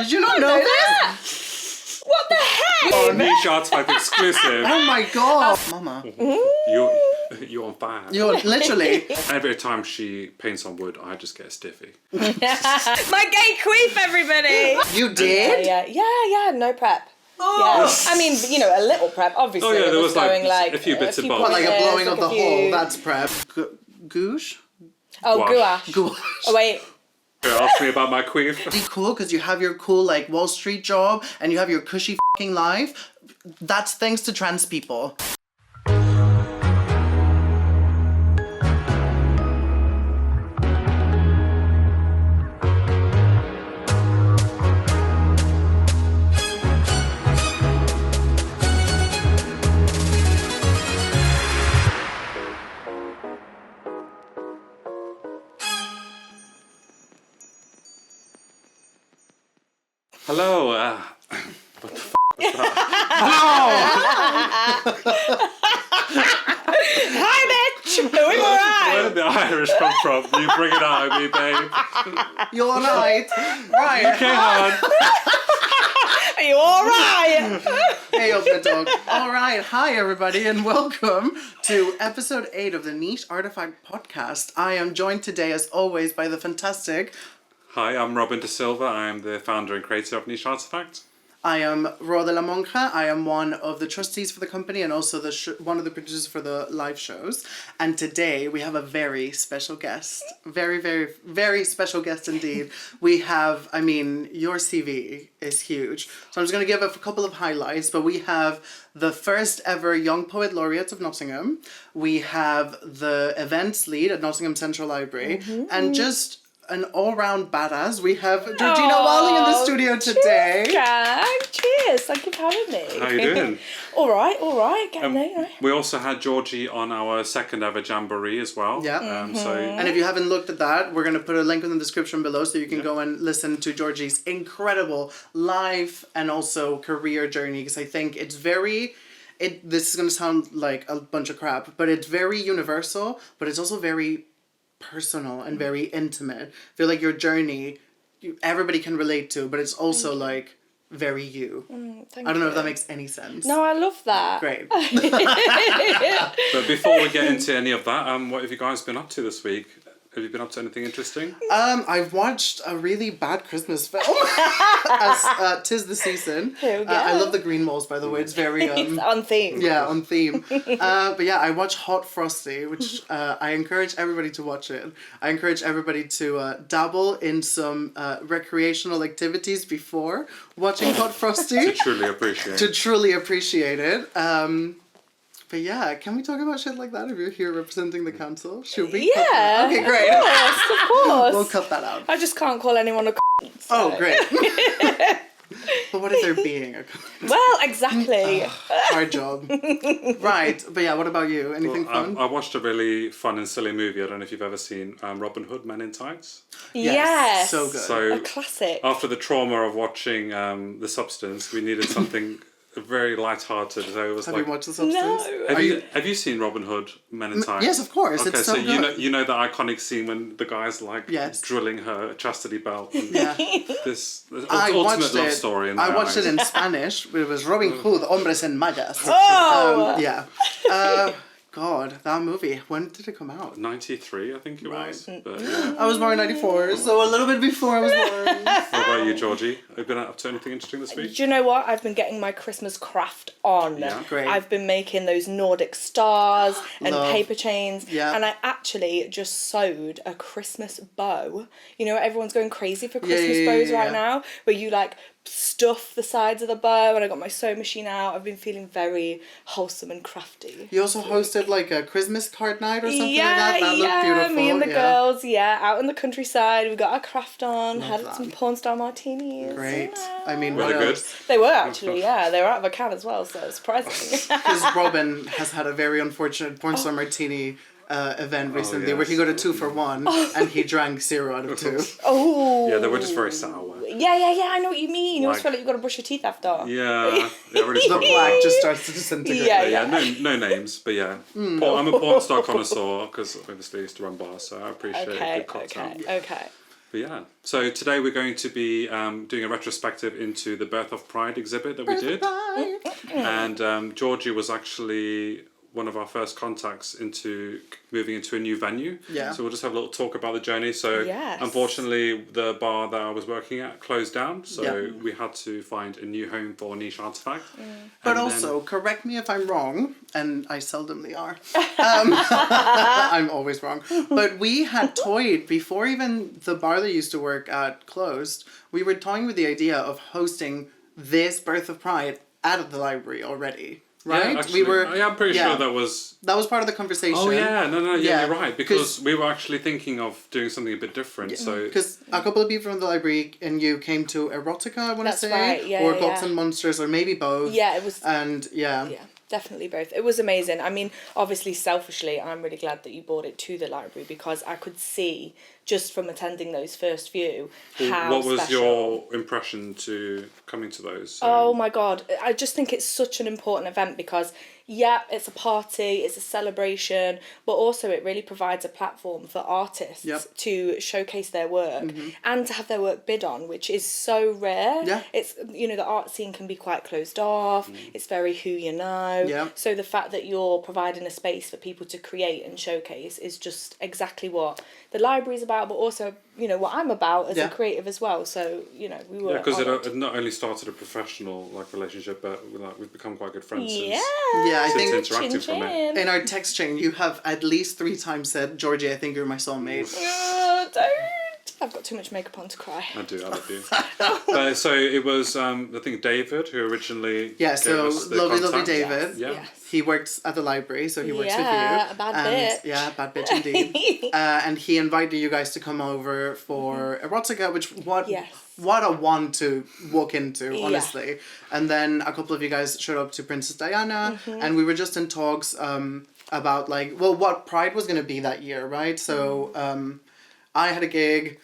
Did you not know that? What the heck? Oh, Niche Artefact Exclusive. Oh my god. Mama. You're on fire. You're literally... Every time she paints on wood, I just get a stiffy. My gay queef, everybody. You did? Yeah, no prep. Oh. Yeah. I mean, you know, a little prep. Obviously, Oh, yeah, it there was was, going like a few bits of What, both. like a blowing of like the a few- hole? That's prep. Goosh? Oh, Gouache. gouache. Gouache. Oh, wait. Ask me about my queef. Be cool because you have your cool like Wall Street job and you have your cushy fucking life. That's thanks to trans people. Hello. What the f*** was that? Hi, bitch. Doing all right. Where did the Irish come from? You bring it out of me, babe. You're right. Right. Okay, hon. Are you all right? Hey, open dog. All right. Hi, everybody, and welcome to episode 8 of the Niche Artefact podcast. I am joined today, as always, by the fantastic... Hi, I'm Robin de Silva. I'm the founder and creator of Niche Artefact. I am Ro de la Monja. I am one of the trustees for the company and also one of the producers for the live shows. And today we have a very special guest. Very, very, very special guest indeed. We have, I mean, your CV is huge. So I'm just going to give a couple of highlights. But we have the first ever Young Poet Laureate of Nottingham. We have the events lead at Nottingham Central Library. And just... an all-round badass. We have Georgina Wilding in the studio today. Cheers, gang. Cheers. Thank you for having me. How you doing? All right. Getting there. We also had Georgie on our second ever Jamboree as well. Yeah. So And if you haven't looked at that, we're going to put a link in the description below so you can go and listen to Georgie's incredible life and also career journey, because I think it's very... this is going to sound like a bunch of crap, but it's very universal, but it's also very personal and very intimate. I feel like your journey, everybody can relate to, but it's also like very you. Thank I don't know if you. that makes any sense. No, I love that. Great. but before we get into any of that, what have you guys been up to this week? Have you been up to anything interesting? I've watched a really bad Christmas film. As 'tis the season. Here we go. I love the green walls, by the way. It's very It's on theme. yeah, on theme. But yeah, I watched Hot Frosty, which I encourage everybody to watch it. I encourage everybody to dabble in some recreational activities before watching Hot Frosty. To truly appreciate. To truly appreciate it. But yeah, can we talk about shit like that if you're here representing the council? Should we? Yeah. Okay, great. Of course. We'll cut that out. I just can't call anyone a so. Oh, great. But what if they're being a Well, exactly. hard job. Right. But yeah, what about you? Anything fun? I watched a really fun and silly movie. I don't know if you've ever seen Robin Hood Men in Tights. Yes. So good. So A classic. after the trauma of watching The Substance, we needed something very light-hearted. So it was Have like, you watched The Substance? No. have you seen Robin Hood Men in Tights? Yes, of course. Okay, It's so so good. you know the iconic scene when the guy's like Yes. drilling her chastity belt. And Yeah. this I ultimate watched love it. story. I watched it in Spanish. It was Robin Hood, Hombres en Mayas. Oh! Yeah. God, that movie. When did it come out? 93, I think it was. Right. But yeah. I was born in 94, so a little bit before I was born. What about you, Georgie? Have you been up to anything interesting this week? Do you know what? I've been getting my Christmas craft on. Yeah. Great. I've been making those Nordic stars and Love. paper chains. Yeah. And I actually just sewed a Christmas bow. You know, everyone's going crazy for Christmas bows right now, where you like stuff the sides of the bow, and I got my sewing machine out. I've been feeling very wholesome and crafty. You also hosted like a Christmas card night or something like that? That looked beautiful. Me and the girls, out in the countryside. We got our craft on, had that. some porn star martinis. Great. I mean, Were what they good? else? They were actually, they were out of a can as well, so surprising. Because Robin has had a very unfortunate porn star martini event recently where he got a 2 for 1 and he drank 0 out of 2. Oh. Yeah, they were just very sour. Yeah, I know what you mean. You always feel like you've got to brush your teeth after. Yeah, they really The struggled. black just starts to disintegrate. Yeah. No names, but yeah. I'm a porn star connoisseur because obviously I used to run bars, so I appreciate a good cocktail. Okay. But yeah, so today we're going to be doing a retrospective into the Birth of Pride exhibit that we did. And Georgie was actually one of our first contacts into moving into a new venue. Yeah. So we'll just have a little talk about the journey. So unfortunately, the bar that I was working at closed down. So we had to find a new home for Niche Artefact. But also, correct me if I'm wrong, and I seldomly are. I'm always wrong. But we had toyed, before even the bar that used to work at closed, we were toying with the idea of hosting this Birth of Pride at the library already. Right? Yeah, actually, I'm pretty sure that was part of the conversation. Oh yeah, no, you're right, because we were actually thinking of doing something a bit different. So because a couple of people from the library and you came to Erotica, I want to say, right. or Gods and Monsters, or maybe both. Yeah, it was. And Yeah, definitely both. It was amazing. I mean, obviously, selfishly, I'm really glad that you brought it to the library because I could see just from attending those first few how what was special. your impression to coming to those? Oh my God. I just think it's such an important event because, yeah, it's a party, it's a celebration, but also it really provides a platform for artists to showcase their work and to have their work bid on, which is so rare. Yeah. It's, you know, the art scene can be quite closed off. It's very who you know. Yeah. So the fact that you're providing a space for people to create and showcase is just exactly what the library's about, but also, you know, what I'm about as a creative as well. So, you know, we were because it not only started a professional relationship, but we've become quite good friends since. Yeah, I think interacting from it. In our text chain, you have at least 3 times said, "Georgie, I think you're my soulmate." Oh, don't. I've got too much makeup on to cry. I love you. But so it was, I think David who originally gave us the lovely contact. David. Yeah. He works at the library, so he works with you. Yeah, a bad bitch. Yeah, bad bitch indeed. And he invited you guys to come over for Erotica, which what a one to walk into, honestly. And then a couple of you guys showed up to Princess Diana, and we were just in talks about what Pride was going to be that year, right? So I had a gig,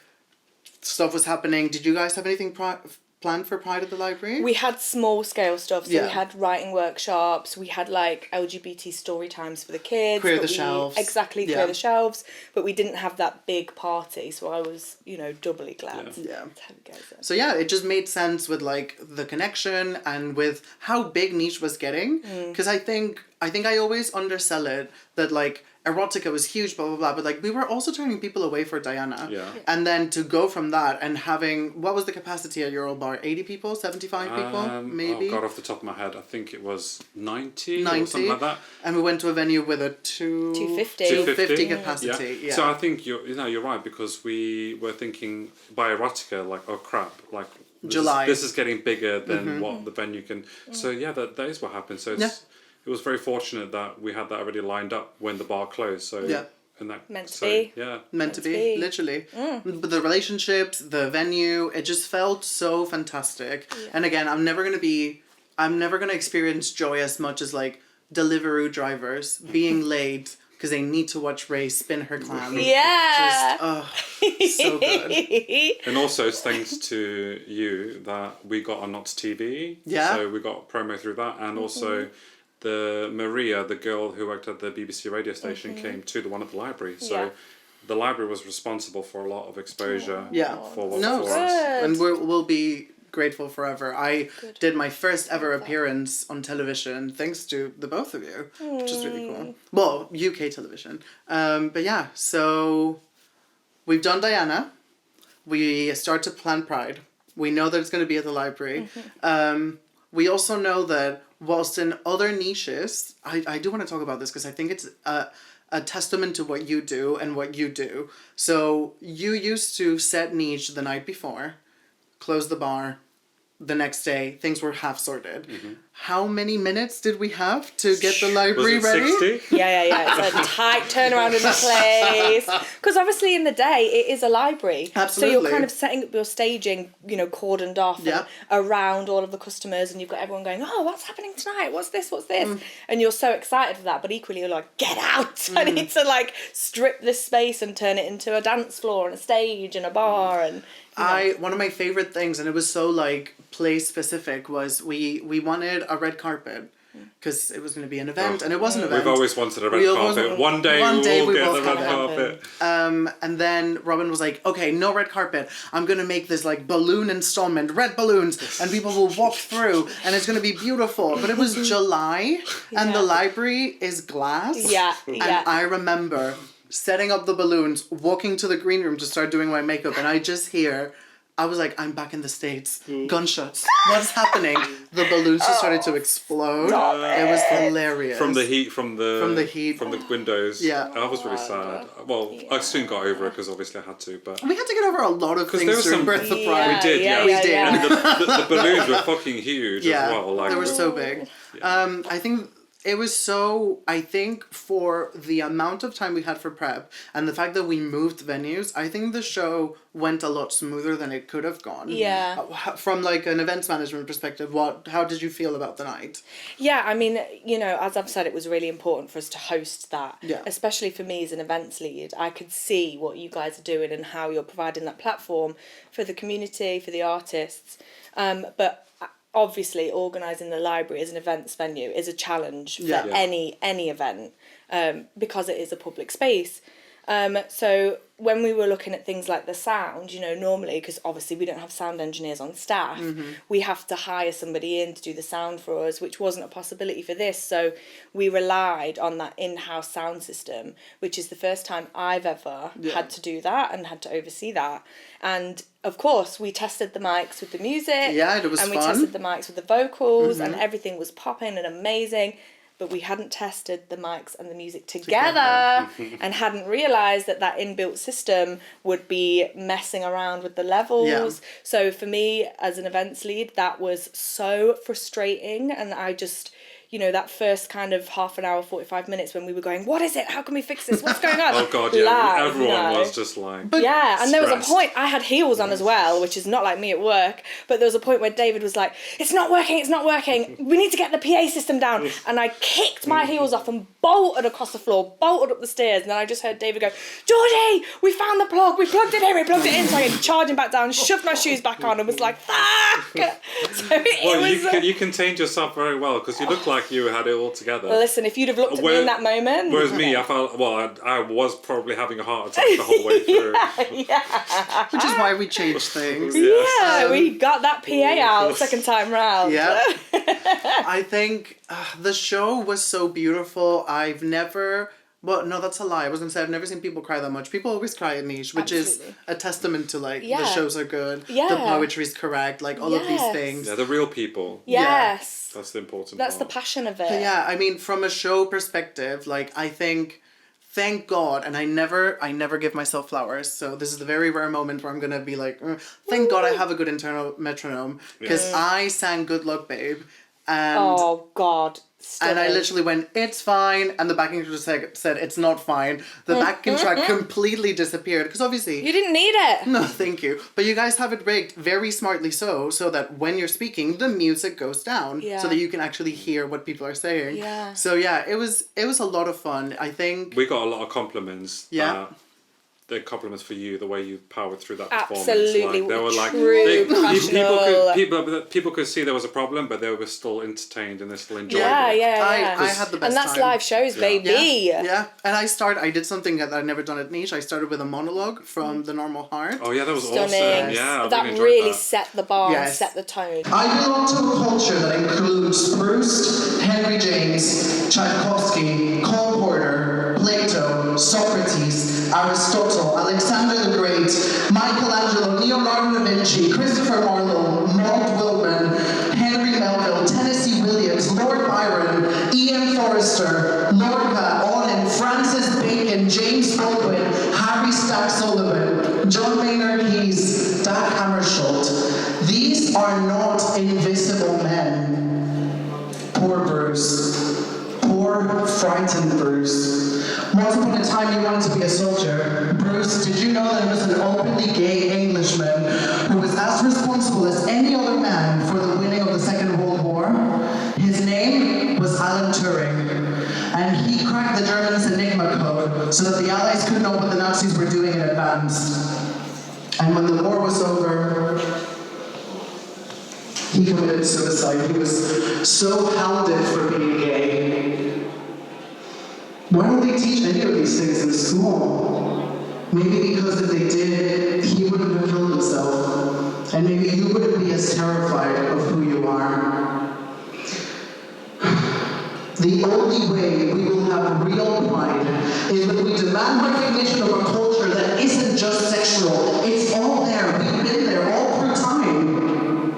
stuff was happening. Did you guys have anything planned for Pride at the library? We had small scale stuff, so we had writing workshops, we had LGBT story times for the kids. Clear the shelves. Exactly, clear the shelves, but we didn't have that big party, so I was, you know, doubly glad. So yeah, it just made sense with the connection and with how big Niche was getting, because I think I always undersell it that Erotica was huge, blah, blah, blah, but we were also turning people away for Diana. Yeah. And then to go from that and having, what was the capacity at your old bar? 80 people? 75 people? Maybe? Oh God, off the top of my head, I think it was 90 or something like that. And we went to a venue with a 250 capacity. Yeah. So I think you're right, because we were thinking by Erotica, oh crap, July. This is getting bigger than what the venue can. So yeah, that is what happened. So it was very fortunate that we had that already lined up when the bar closed. So and that meant to be. Yeah. Meant to be, literally. But the relationships, the venue, it just felt so fantastic. Yeah. And again, I'm never gonna experience joy as much as Deliveroo drivers being late because they need to watch Ray spin her clam. Yeah. Just, so good. And also it's thanks to you that we got on Knots TV. Yeah. So we got promo through that, and also the Maria, the girl who worked at the BBC radio station, came to the one at the library. So the library was responsible for a lot of exposure for us. And we'll be grateful forever. I did my first ever appearance on television thanks to the both of you, which is really cool. Well, UK television. But yeah, so we've done Diana. We start to plan Pride. We know that it's going to be at the library. We also know that whilst in other niches, I do want to talk about this because I think it's a testament to what you do and what you do. So you used to set Niche the night before, close the bar, the next day, things were half sorted. How many minutes did we have to get the library ready? 60? Yeah. It's a tight turnaround in the place. Because obviously in the day, it is a library. Absolutely. So you're kind of setting up your staging, cordoned off and around all of the customers, and you've got everyone going, oh, what's happening tonight? What's this? And you're so excited for that, but equally you're like, get out! I need to strip this space and turn it into a dance floor and a stage and a bar and... One of my favorite things, and it was so place specific, was we wanted a red carpet. because it was going to be an event, and it was an event. We've always wanted a red carpet. One day we will get the red carpet. And then Robin was like, okay, no red carpet. I'm going to make this like balloon installment, red balloons, and people will walk through, and it's going to be beautiful. But it was July, and the library is glass. Yeah. And I remember setting up the balloons, walking to the green room to start doing my makeup, and I just hear... I was like, I'm back in the States. Gunshots. What's happening? The balloons just started to explode. It was hilarious. From the heat, from the windows. Yeah. I was really sad. Well, I soon got over it because obviously I had to, but... We had to get over a lot of things during Birth of Pride. We did, yeah. We did. And the balloons were fucking huge as well. Like, they were so big. Yeah. I think... It was so, I think for the amount of time we had for prep and the fact that we moved venues, I think the show went a lot smoother than it could have gone. Yeah. From like an events management perspective, how did you feel about the night? Yeah, I mean, you know, as I've said, it was really important for us to host that. Yeah. Especially for me as an events lead. I could see what you guys are doing and how you're providing that platform for the community, for the artists. But obviously organising the library as an events venue is a challenge for any event because it is a public space. So when we were looking at things like the sound, you know, normally, because obviously we don't have sound engineers on staff, we have to hire somebody in to do the sound for us, which wasn't a possibility for this. So we relied on that in-house sound system, which is the first time I've ever had to do that and had to oversee that. And of course, we tested the mics with the music. Yeah, it was fun. And we tested the mics with the vocals, and everything was popping and amazing. But we hadn't tested the mics and the music together and hadn't realised that inbuilt system would be messing around with the levels. Yeah. So for me, as an events lead, that was so frustrating. And I just... You know, that first kind of half an hour, 45 minutes when we were going, what is it? How can we fix this? What's going on? Oh, God, yeah. Everyone was just like... Yeah, and there was a point, I had heels on as well, which is not like me at work, but there was a point where David was like, it's not working. We need to get the PA system down. And I kicked my heels off and bolted across the floor, bolted up the stairs, and then I just heard David go, Georgie, we found the plug. We plugged it in. So I came charging back down, shoved my shoes back on and was like, fuck! So you contained yourself very well because you looked like you had it all together. Listen, if you'd have looked at me in that moment... Whereas me, I felt... Well, I was probably having a heart attack the whole way through. Yeah. Which is why we changed things. Yeah, we got that PA out second time round. Yeah. I think the show was so beautiful. I've never... Well, no, that's a lie. I was going to say, I've never seen people cry that much. People always cry at Niche, which is a testament to, like, the shows are good, the poetry's correct, like, all of these things. Yeah, the real people. Yes. That's the important part. That's the passion of it. But yeah, I mean, from a show perspective, like, I think, thank God, and I never give myself flowers, so this is the very rare moment where I'm going to be like, thank God I have a good internal metronome, because I sang Good Luck, Babe, and... Oh, God. And I literally went, it's fine, and the backing track said, it's not fine. The backing track completely disappeared, because obviously... You didn't need it! No, thank you. But you guys have it rigged very smartly so that when you're speaking, the music goes down, so that you can actually hear what people are saying. Yeah. So yeah, it was a lot of fun, I think. We got a lot of compliments. Yeah. The compliments for you, the way you powered through that performance. Absolutely, like, they were like people could see there was a problem, but they were still entertained and they still enjoyed it. I had the best time. And that's live shows, baby. Yeah. And I did something that I'd never done at Niche. I started with a monologue from The Normal Heart. Oh yeah, that was Stunning. awesome. Yeah, that really set the bar and set the tone. I belong to a culture that includes Proust, Henry James, Tchaikovsky, Cole Porter, Plato, Socrates, Aristotle, Alexander the Great, Michelangelo, Leonardo da Vinci, Christopher Marlowe, Walt Whitman, Henry Melville, Tennessee Williams, Lord Byron, E.M. Forrester, Lorca, Olin, Francis Bacon, James Baldwin, Harry Stack Sullivan, John Maynard Keynes, Dag Hammarskjöld. These are not invisible men. Poor Bruce. Poor, frightened Bruce. Once upon a time you wanted to be a soldier. Bruce, did you know that he was an openly gay Englishman who was as responsible as any other man for the winning of the Second World War? His name was Alan Turing, and he cracked the Germans' Enigma code so that the Allies could know what the Nazis were doing in advance. And when the war was over, He committed suicide. He was so hounded for being gay. Why don't they teach any of these things in school? Maybe because if they did, he wouldn't have killed himself. And maybe you wouldn't be as terrified of who you are. The only way we will have real pride is when we demand recognition of a culture that isn't just sexual. It's all there. We've been there all through time.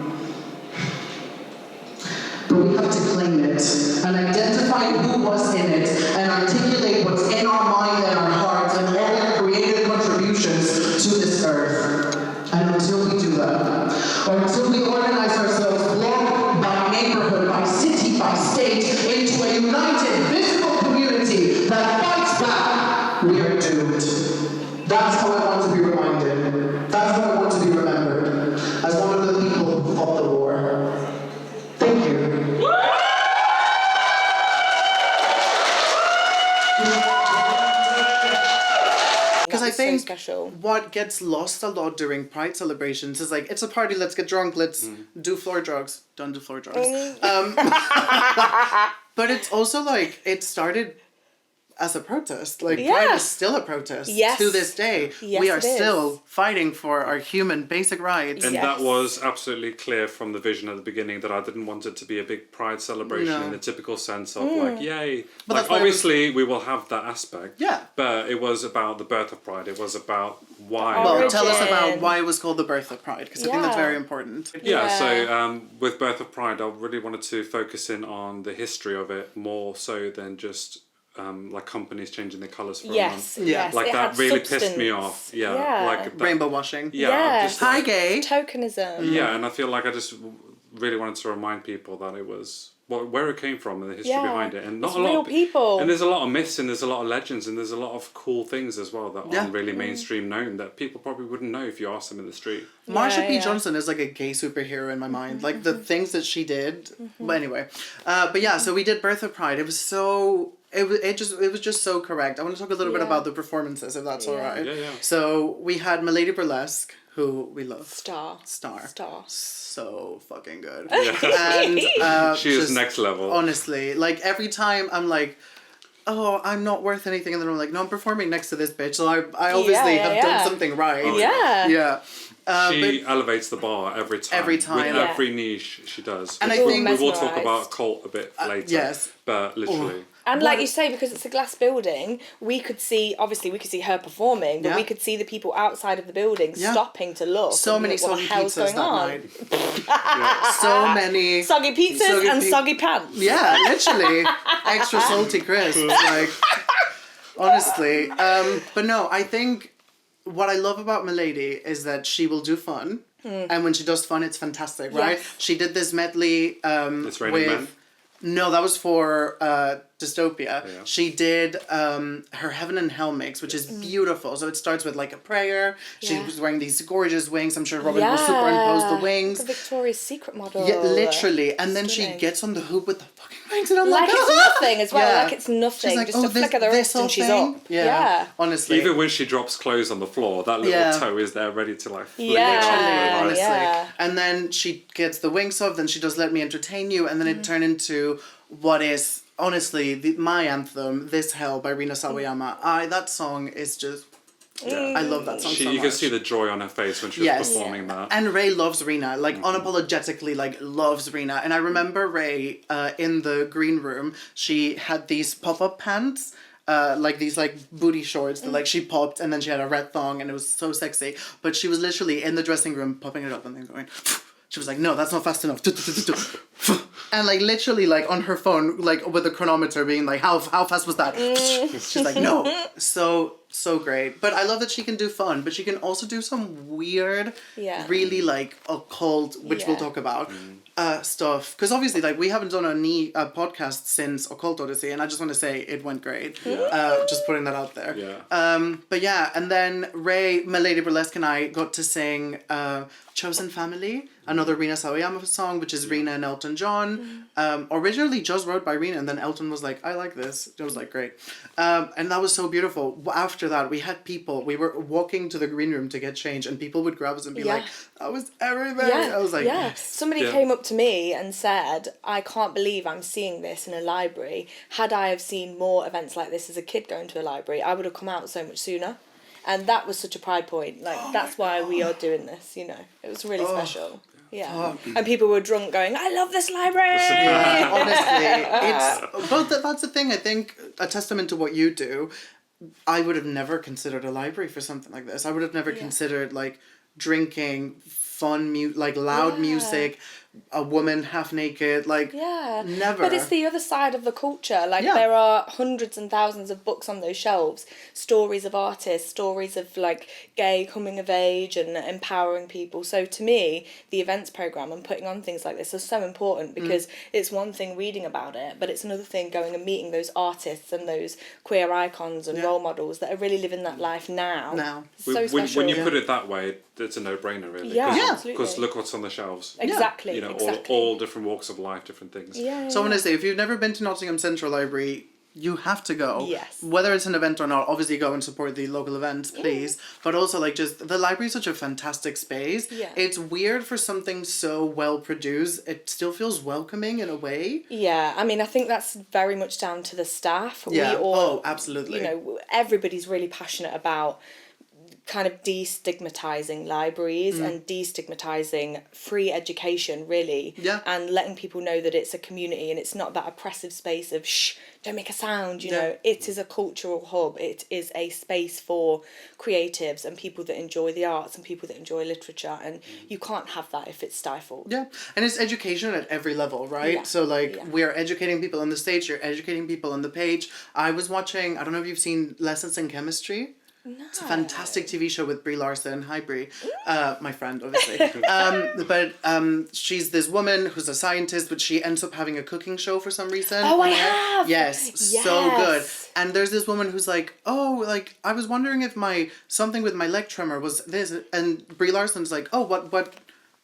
But we have to claim it and identify who was in it and articulate what's in our mind and our hearts and all our creative contributions to this earth. And until we do that, or until we organize ourselves block by neighborhood, by city, by state, into a united, visible community that fights back, we are doomed. That's how I want to be reminded. That's how I want to be remembered. As one of the people who fought the war. Thank you. Because I so think special. what gets lost a lot during Pride celebrations is like, it's a party, let's get drunk, let's do floor drugs. Don't do floor drugs. But it's also like, it started as a protest. Like, Pride is still a protest to this day. Yes, we are it is. still fighting for our human basic rights. And Yes. that was absolutely clear from the vision at the beginning that I didn't want it to be a big pride celebration in the typical sense of like, yay. But Like, that's why obviously we will have that aspect. Yeah. But it was about the birth of pride. It was about why. Well, Origin. tell us about why it was called the Birth of Pride, because I think that's Yeah. very important. Yeah, Yeah. so with Birth of Pride, I really wanted to focus in on the history of it more so than just like companies changing their colours for a month. Yes. Like it that had really pissed me substance. off. Yeah. Like that, Rainbow washing. Yeah. I'm just Hi, like- gay. Tokenism. Yeah, and I feel like I just really wanted to remind people that it was where it came from and the history behind it, and not It's a lot real of people. And there's a lot of myths and there's a lot of legends and there's a lot of cool things as well that Yeah. aren't really mainstream known that people probably wouldn't know if you asked them in the street. Marsha P. yeah. Johnson is like a gay superhero in my mind. Like the things that she did. But anyway, but yeah, so we did Birth of Pride. It was so. It was just so correct. I want to talk a little bit about the performances, if that's all right. Yeah, yeah. So we had Milady Burlesque, who we love. Star. So fucking good. Yeah. And She is just, next level. honestly, like every time I'm like, oh, I'm not worth anything, and then I'm like, no, I'm performing next to this bitch, so I obviously have done something right. Oh, Yeah. She elevates the bar every time. Every time. With Yeah. every niche she does. And Which I think- we will talk Mesmerised. about cult a bit later. yes. But literally. And like you say, because it's a glass building, we could see her performing, but we could see the people outside of the building stopping to look. So and be many like, what the soggy hell's pizzas going that on? night. So many Soggy pizzas Soggy and pi- soggy pants. Yeah, literally. Extra salty crisps. Like, honestly. But no, I think what I love about Milady is that she will do fun. And when she does fun, it's fantastic, right? Yes. She did this medley It's Raining Men. No, that was for Dystopia. Yeah. She did her Heaven and Hell mix, which is beautiful. So it starts with like a prayer. She Yeah. was wearing these gorgeous wings. I'm sure Robin will superimpose the wings. The Victoria's Secret model. Yeah, literally. And then she Stunning. gets on the hoop with the fucking wings, and I'm Like like, it's nothing as well. Yeah. Like it's nothing. She's like, Just oh, a flick of the wrist whole and she's thing? up. Yeah. Honestly. Even when she drops clothes on the floor, that little toe is there ready to like flick Yeah. it off. Yeah. Honestly. Yeah. And then she gets the wings off, then she does Let Me Entertain You, and then it turned into what is, honestly, my anthem, This Hell by Rina Sawayama. That song is just... I love that song so much. You can see the joy on her face when she was performing that. And Ray loves Rina, like unapologetically, like loves Rina. And I remember Ray in the green room. She had these pop-up pants, like these like booty shorts that like she popped, and then she had a red thong, and it was so sexy. But she was literally in the dressing room popping it up and then going. She was like, no, that's not fast enough. And like literally like on her phone, like with the chronometer being like, how fast was that? She's like, no. So great. But I love that she can do fun, but she can also do some weird, really like occult, which we'll talk about, stuff. Because obviously like we haven't done a podcast since Occult Odyssey, and I just want to say it went great. Just putting that out there. Yeah. But yeah, and then Ray, Milady Burlesque, and I got to sing Chosen Family, another Rina Sawayama song, which is Rina and Elton John. Originally just wrote by Rina, and then Elton was like, I like this. It was like, great. And that was so beautiful. After after that, we were walking to the green room to get change, and people would grab us and be like, that was everything. Yeah, I was like, yes. Somebody came up to me and said, I can't believe I'm seeing this in a library. Had I have seen more events like this as a kid going to a library, I would have come out so much sooner. And that was such a pride point. Like, that's why we are doing this, you know. It was really special. Yeah. And people were drunk going, I love this library! Honestly, that's the thing. I think a testament to what you do, I would have never considered a library for something like this. I would have never considered, like, drinking, fun, loud music, a woman half naked, never. But it's the other side of the culture. Like, there are hundreds and thousands of books on those shelves, stories of artists, stories of, like, gay coming of age and empowering people. So to me, the events programme and putting on things like this is so important, because it's one thing reading about it, but it's another thing going and meeting those artists and those queer icons and role models that are really living that life now. So special. When you put it that way, it's a no-brainer, really. Because look what's on the shelves. Exactly. You know, all different walks of life, different things. So I want to say, if you've never been to Nottingham Central Library, you have to go. Yes. Whether it's an event or not, obviously go and support the local events, please. But also, like, just, the library is such a fantastic space. Yeah. It's weird for something so well produced. It still feels welcoming in a way. Yeah, I mean, I think that's very much down to the staff. Yeah. We all, absolutely. You know, everybody's really passionate about kind of destigmatizing libraries and destigmatizing free education, really. Yeah. And letting people know that it's a community and it's not that oppressive space of shh, don't make a sound, you know. It is a cultural hub. It is a space for creatives and people that enjoy the arts and people that enjoy literature, and you can't have that if it's stifled. Yeah, and it's education at every level, right? Yeah. So, like, we're educating people on the stage, you're educating people on the page. I was watching, I don't know if you've seen Lessons in Chemistry. No. It's a fantastic TV show with Brie Larson. Hi, Brie. My friend, obviously. But she's this woman who's a scientist, but she ends up having a cooking show for some reason. Oh, I have! Yes, so good. And there's this woman who's like, oh, like, I was wondering if something with my leg tremor was this. And Brie Larson's like, oh,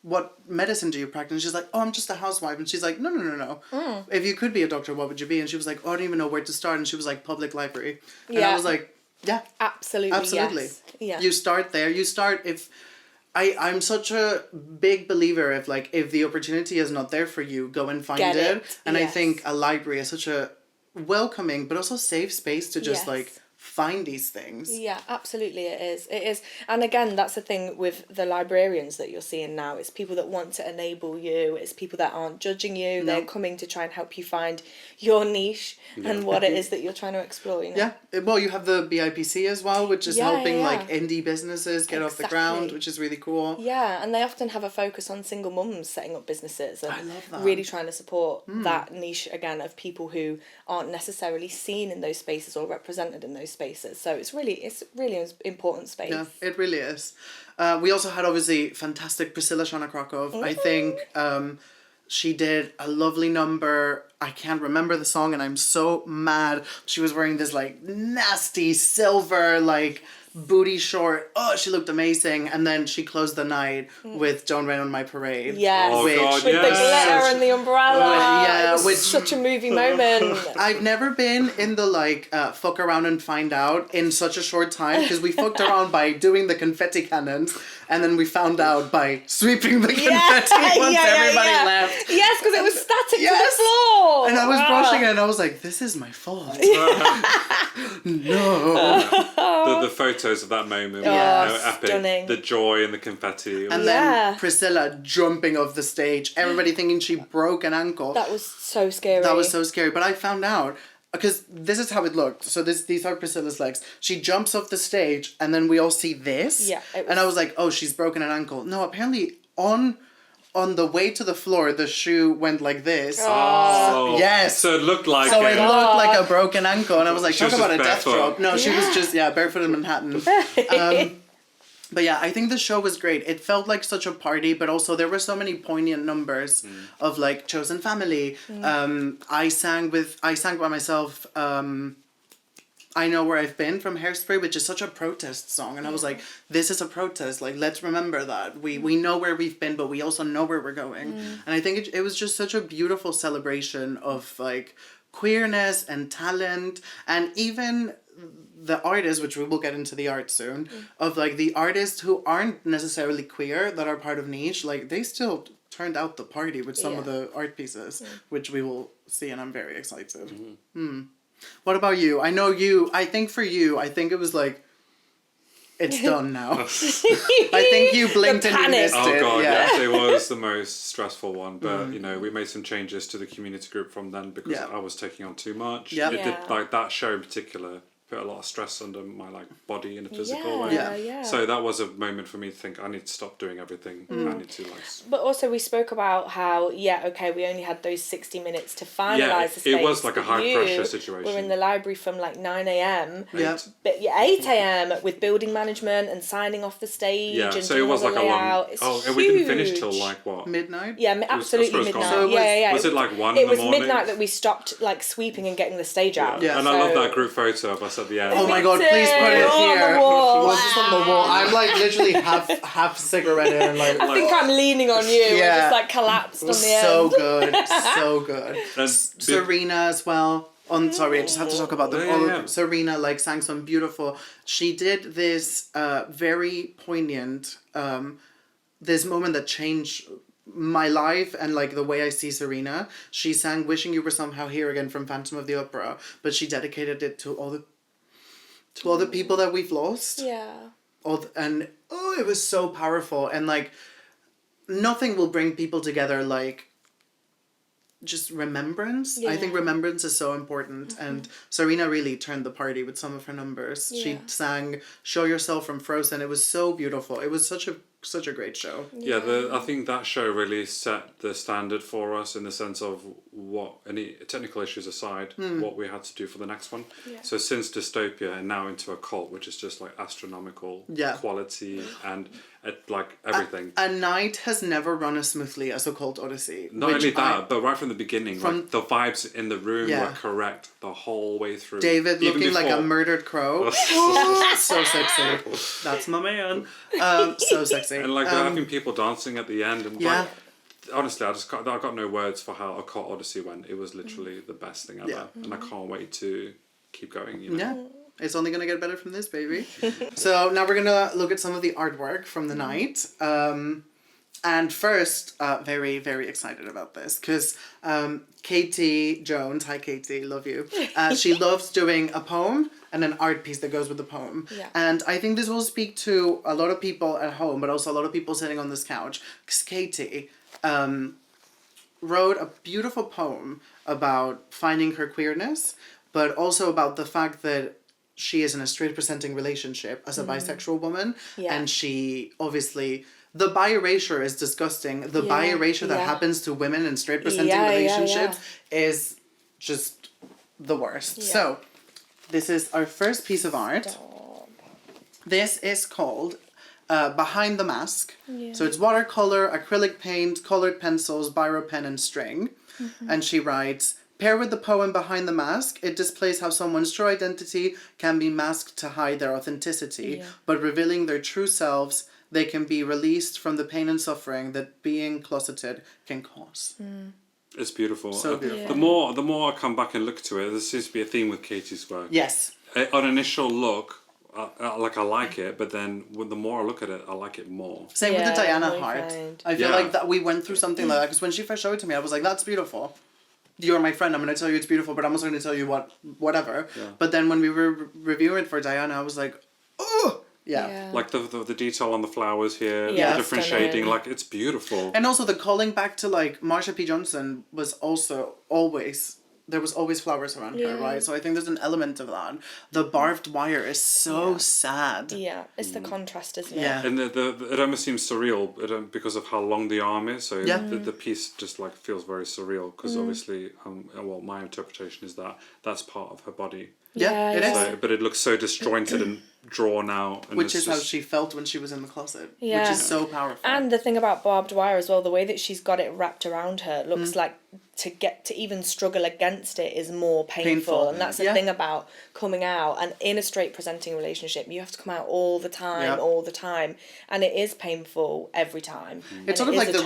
what medicine do you practice? And she's like, oh, I'm just a housewife. And she's like, no. If you could be a doctor, what would you be? And she was like, oh, I don't even know where to start. And she was like, public library. And I was like, yeah. Absolutely. Yes. Yeah. You start there. I'm such a big believer if the opportunity is not there for you, go and find it. And I think a library is such a welcoming but also safe space to just find these things. Yeah, absolutely it is. And again, that's the thing with the librarians that you're seeing now. It's people that want to enable you. It's people that aren't judging you. No. They're coming to try and help you find your niche and what it is that you're trying to explore, you know? Yeah. Well, you have the BIPC as well, which is helping like indie businesses get off the ground, which is really cool. Yeah, and they often have a focus on single mums setting up businesses and I love that. really trying to support that niche again of people who aren't necessarily seen in those spaces or represented in those spaces. So it's really an important space. Yeah, it really is. We also had obviously fantastic Priscilla Shana-Krakow. I think she did a lovely number. I can't remember the song and I'm so mad. She was wearing this like nasty silver like booty short. Oh, she looked amazing. And then she closed the night with Don't Rain on My Parade. Yes. Oh, God, with the glitter and the umbrella. It was such a movie moment. I've never been in the like fuck around and find out in such a short time, because we fucked around by doing the confetti cannons and then we found out by sweeping the confetti once everybody left. Yes, because it was static to the floor. And I was brushing it and I was like, this is my fault. No. The photos of that moment were epic. Stunning. The joy and the confetti. And then Priscilla jumping off the stage, everybody thinking she broke an ankle. That was so scary. That was so scary. But I found out, because this is how it looked. So these are Priscilla's legs. She jumps off the stage and then we all see this. Yeah. And I was like, oh, she's broken an ankle. No, apparently on the way to the floor, the shoe went like this. Oh. Yes. So it looked like it looked like a broken ankle. And I was like, talk about a death barefoot. drop. No, she was just, barefoot in Manhattan. But yeah, I think the show was great. It felt like such a party, but also there were so many poignant numbers of like Chosen Family. I sang by myself, I Know Where I've Been from Hairspray, which is such a protest song. And I was like, this is a protest. Like, let's remember that. We know where we've been, but we also know where we're going. And I think it was just such a beautiful celebration of like queerness and talent, and even the artists, which we will get into the art soon, of like the artists who aren't necessarily queer that are part of Niche, like they still turned out the party with some of the art pieces, which we will see, and I'm very excited. What about you? I know you, I think for you, I think it was like, it's done now. I think you blinked and you missed it. Oh god, yeah. yes, it was the most stressful one. But you know, we made some changes to the community group from then because I was taking on too much. Yeah. It did, like that show in particular put a lot of stress under my like body in a physical way. Yeah. So that was a moment for me to think I need to stop doing everything. I need to like. But also we spoke about how we only had those 60 minutes to finalise the space. It was like a high pressure situation. We were in the library from like 9 a.m. Yeah. But 8 a.m. with building management and signing off the stage. Yeah, and so it was like layout. a long. And we didn't finish till like what? Midnight? Yeah, absolutely midnight. So was it like 1 in the morning? It was midnight that we stopped like sweeping and getting the stage out. Yeah. And I love that group photo of us at the end. Oh my god, please put it On here. the wall. Was this on the wall? I'm like literally half cigarette in, like. I think I'm leaning on you. Yeah. We're just like collapsed on the So end. good, so good. And Serena as well. Sorry, I just have to talk about them. Yeah. Serena like sang some beautiful. She did this very poignant. This moment that changed my life and like the way I see Serena. She sang "Wishing You Were Somehow Here Again" from Phantom of the Opera, but she dedicated it to all the people that we've lost. Yeah. It was so powerful, and like nothing will bring people together like just remembrance. I think remembrance is so important, and Serena really turned the party with some of her numbers. She sang "Show Yourself" from Frozen. It was so beautiful. It was such a great show. I think that show really set the standard for us in the sense of what, any technical issues aside, what we had to do for the next one. Yeah. So since Dystopia and now into a cult, which is just like astronomical quality and like everything. A night has never run as smoothly as Occult Odyssey. Not only that, but right from the beginning, like the vibes in the room were correct the whole way through. David looking like a murdered crow. So sexy. That's my man. So sexy. And like having people dancing at the end and like, honestly, I got no words for how Occult Odyssey went. It was literally the best thing ever, and I can't wait to keep going. You know? Yeah, it's only gonna get better from this, baby. So now we're gonna look at some of the artwork from the night. And first, very, very excited about this because Katie Jones, hi Katie, love you. She loves doing a poem and an art piece that goes with the poem. Yeah. And I think this will speak to a lot of people at home, but also a lot of people sitting on this couch. Because Katie wrote a beautiful poem about finding her queerness, but also about the fact that she is in a straight presenting relationship as a bisexual woman. Yeah. And she obviously... The bi erasure is disgusting. The bi erasure that happens to women in straight presenting relationships is just the worst. Yeah. So, this is our first piece of art. Stop. This is called Behind the Mask. Yeah. So it's watercolor, acrylic paint, colored pencils, biro pen, and string. And she writes, pair with the poem Behind the Mask, it displays how someone's true identity can be masked to hide their authenticity, but revealing their true selves, they can be released from the pain and suffering that being closeted can cause. It's beautiful. So beautiful. The more I come back and look to it, there seems to be a theme with Katie's work. Yes. On initial look, I like it, but then the more I look at it, I like it more. Same with the Diana really heart. kind. I feel like that we went through something like that because when she first showed it to me, I was like, that's beautiful. You're my friend, I'm going to tell you it's beautiful, but I'm also going to tell you whatever. Yeah. But then when we were reviewing it for Diana, I was like, oh! Yeah. Like the detail on the flowers here, the different stunning. shading, like it's beautiful. And also the calling back to like Marsha P. Johnson was also always, there was always flowers around her, right? So I think there's an element of that. The barbed wire is so sad. Yeah, it's the contrast, isn't it? Yeah. And it almost seems surreal because of how long the arm is. So the piece just like feels very surreal because obviously, my interpretation is that that's part of her body. Yeah, it is. So, but it looks so disjointed and drawn out. And which is how she felt when she was in the closet. Yeah. Which is so powerful. And the thing about barbed wire as well, the way that she's got it wrapped around her looks like to even struggle against it is more painful. And that's the thing about coming out. And in a straight presenting relationship, you have to come out all the time. And it is painful every time. It's sort of like the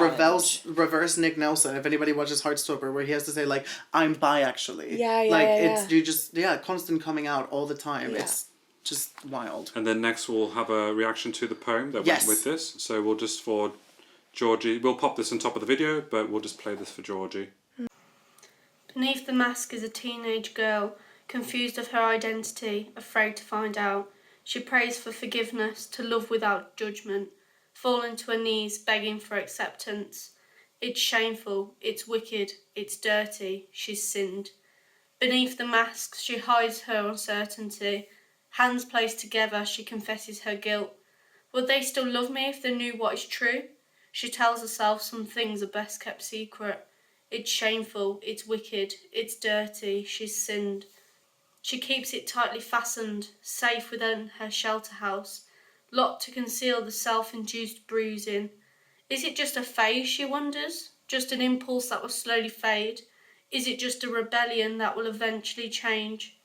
reverse Nick Nelson, if anybody watches Heartstopper, where he has to say, like, I'm bi, actually. Yeah, Like, it's, you just, constant been coming out all the time. Yeah. It's just wild. And then next we'll have a reaction to the poem that Yes. went with this. So we'll just, for Georgie, we'll pop this on top of the video, but we'll just play this for Georgie. Beneath the mask is a teenage girl, confused of her identity, afraid to find out. She prays for forgiveness, to love without judgment, falling to her knees, begging for acceptance. It's shameful, it's wicked, it's dirty, she's sinned. Beneath the mask she hides her uncertainty. Hands placed together, she confesses her guilt. Would they still love me if they knew what is true? She tells herself some things are best kept secret. It's shameful, it's wicked, it's dirty, she's sinned. She keeps it tightly fastened, safe within her shelter house, locked to conceal the self-induced bruising. Is it just a phase, she wonders? Just an impulse that will slowly fade? Is it just a rebellion that will eventually change?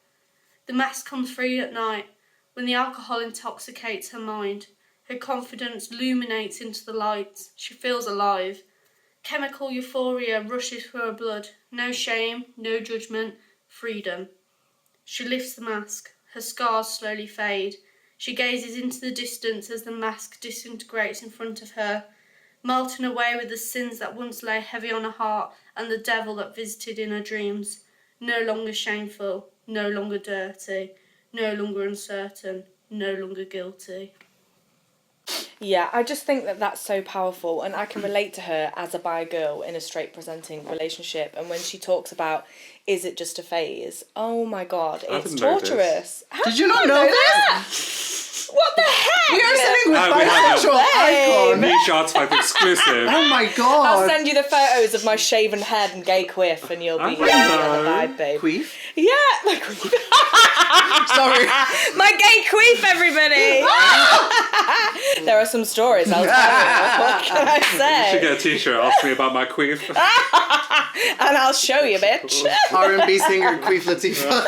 The mask comes free at night, when the alcohol intoxicates her mind. Her confidence illuminates into the lights. She feels alive. Chemical euphoria rushes through her blood. No shame, no judgment, freedom. She lifts the mask. Her scars slowly fade. She gazes into the distance as the mask disintegrates in front of her, melting away with the sins that once lay heavy on her heart and the devil that visited in her dreams. No longer shameful, no longer dirty, no longer uncertain, no longer guilty. Yeah, I just think that that's so powerful, and I can relate to her as a bi girl in a straight presenting relationship. And when she talks about, is it just a phase? Oh my God, I it's didn't know this. torturous. How Did you not know that? What the heck? We are sitting with Oh, we have bisexual icon. Niche Artefact Exclusive. Oh my I'll god. send you the photos of my shaven head and gay quiff, and you'll be I on don't the know. vibe, babe. Queef? Yeah, my queef. Sorry. My gay queef, everybody. There are some stories I'll tell you. What can I You should say? get a t-shirt, ask me about my queef. And I'll show you, bitch. R&B singer Queef Latifah.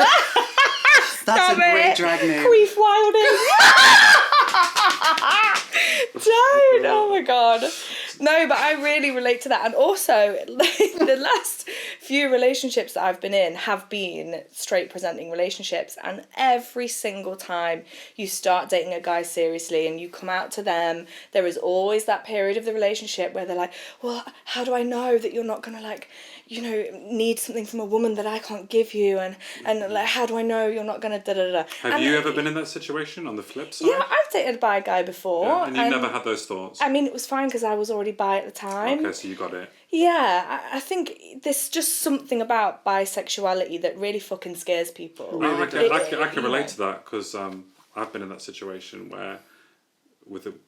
That's Stop a great it. drag name. Queef Wilding. Don't. Oh my God. No, but I really relate to that. And also, the last few relationships that I've been in have been straight presenting relationships. And every single time you start dating a guy seriously and you come out to them, there is always that period of the relationship where they're like, well, how do I know that you're not going to, like, you know, need something from a woman that I can't give you? And like, how do I know you're not going to da-da-da? Have you ever been in that situation on the flip side? Yeah, I've dated by a guy before. Yeah, and you've never had those thoughts? I mean, it was fine because I was already bi at the time. Okay, so you got it. Yeah, I think there's just something about bisexuality that really fucking scares people. I can relate to that because I've been in that situation where,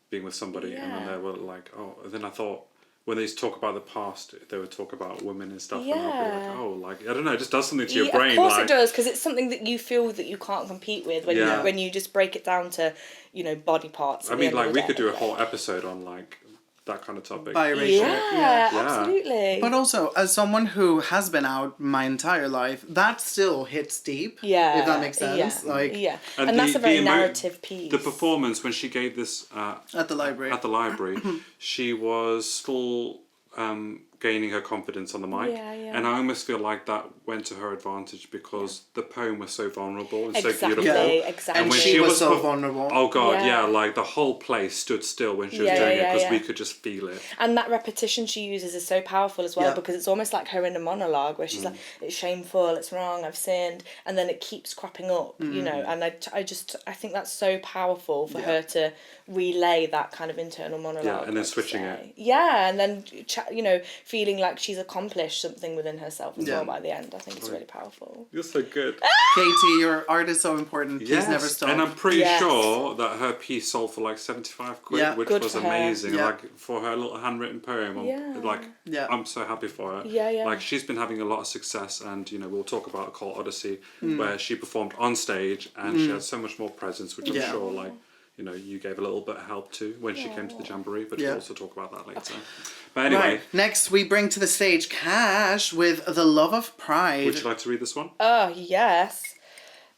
being with somebody, and then they were like, oh, and then I thought, when they used to talk about the past, they would talk about women and stuff, and I'd be like, oh, like, I don't know, it just does something to your brain. Of course like, it does, because it's something that you feel that you can't compete with when you just break it down to, you know, body parts. I mean, like, we could do a whole episode on, like, that kind of topic. Biracial. Yeah, absolutely. But also, as someone who has been out my entire life, that still hits deep. Yeah. If that makes sense. Yeah. Like, yeah. And that's a very narrative piece. The performance, when she gave this... at the library. She was still gaining her confidence on the mic. And I almost feel like that went to her advantage because the poem was so vulnerable and so beautiful. Exactly. And when she was so vulnerable. Oh God, like the whole place stood still when she was doing it because we could just feel it. And that repetition she uses is so powerful as well because it's almost like her in a monologue where she's like, it's shameful, it's wrong, I've sinned, and then it keeps cropping up, you know, and I think that's so powerful for her to relay that kind of internal monologue. Yeah, and then switching it. Yeah, and then, you know, feeling like she's accomplished something within herself as well by the end. I think it's really powerful. You're so good. Katie, your art is so important. Please never stop. And I'm pretty sure that her piece sold for like 75 quid, which Good was for her. amazing. Like for her little handwritten poem. I'm so happy for her. Yeah. Like she's been having a lot of success, and you know we'll talk about Cult Odyssey where she performed on stage and she had so much more presence, which I'm sure like. You know, you gave a little bit of help to when she came to the Jamboree, but we'll also talk about that later. But anyway. Right. Next, we bring to the stage Cash with The Love of Pride. Would you like to read this one? Oh, yes.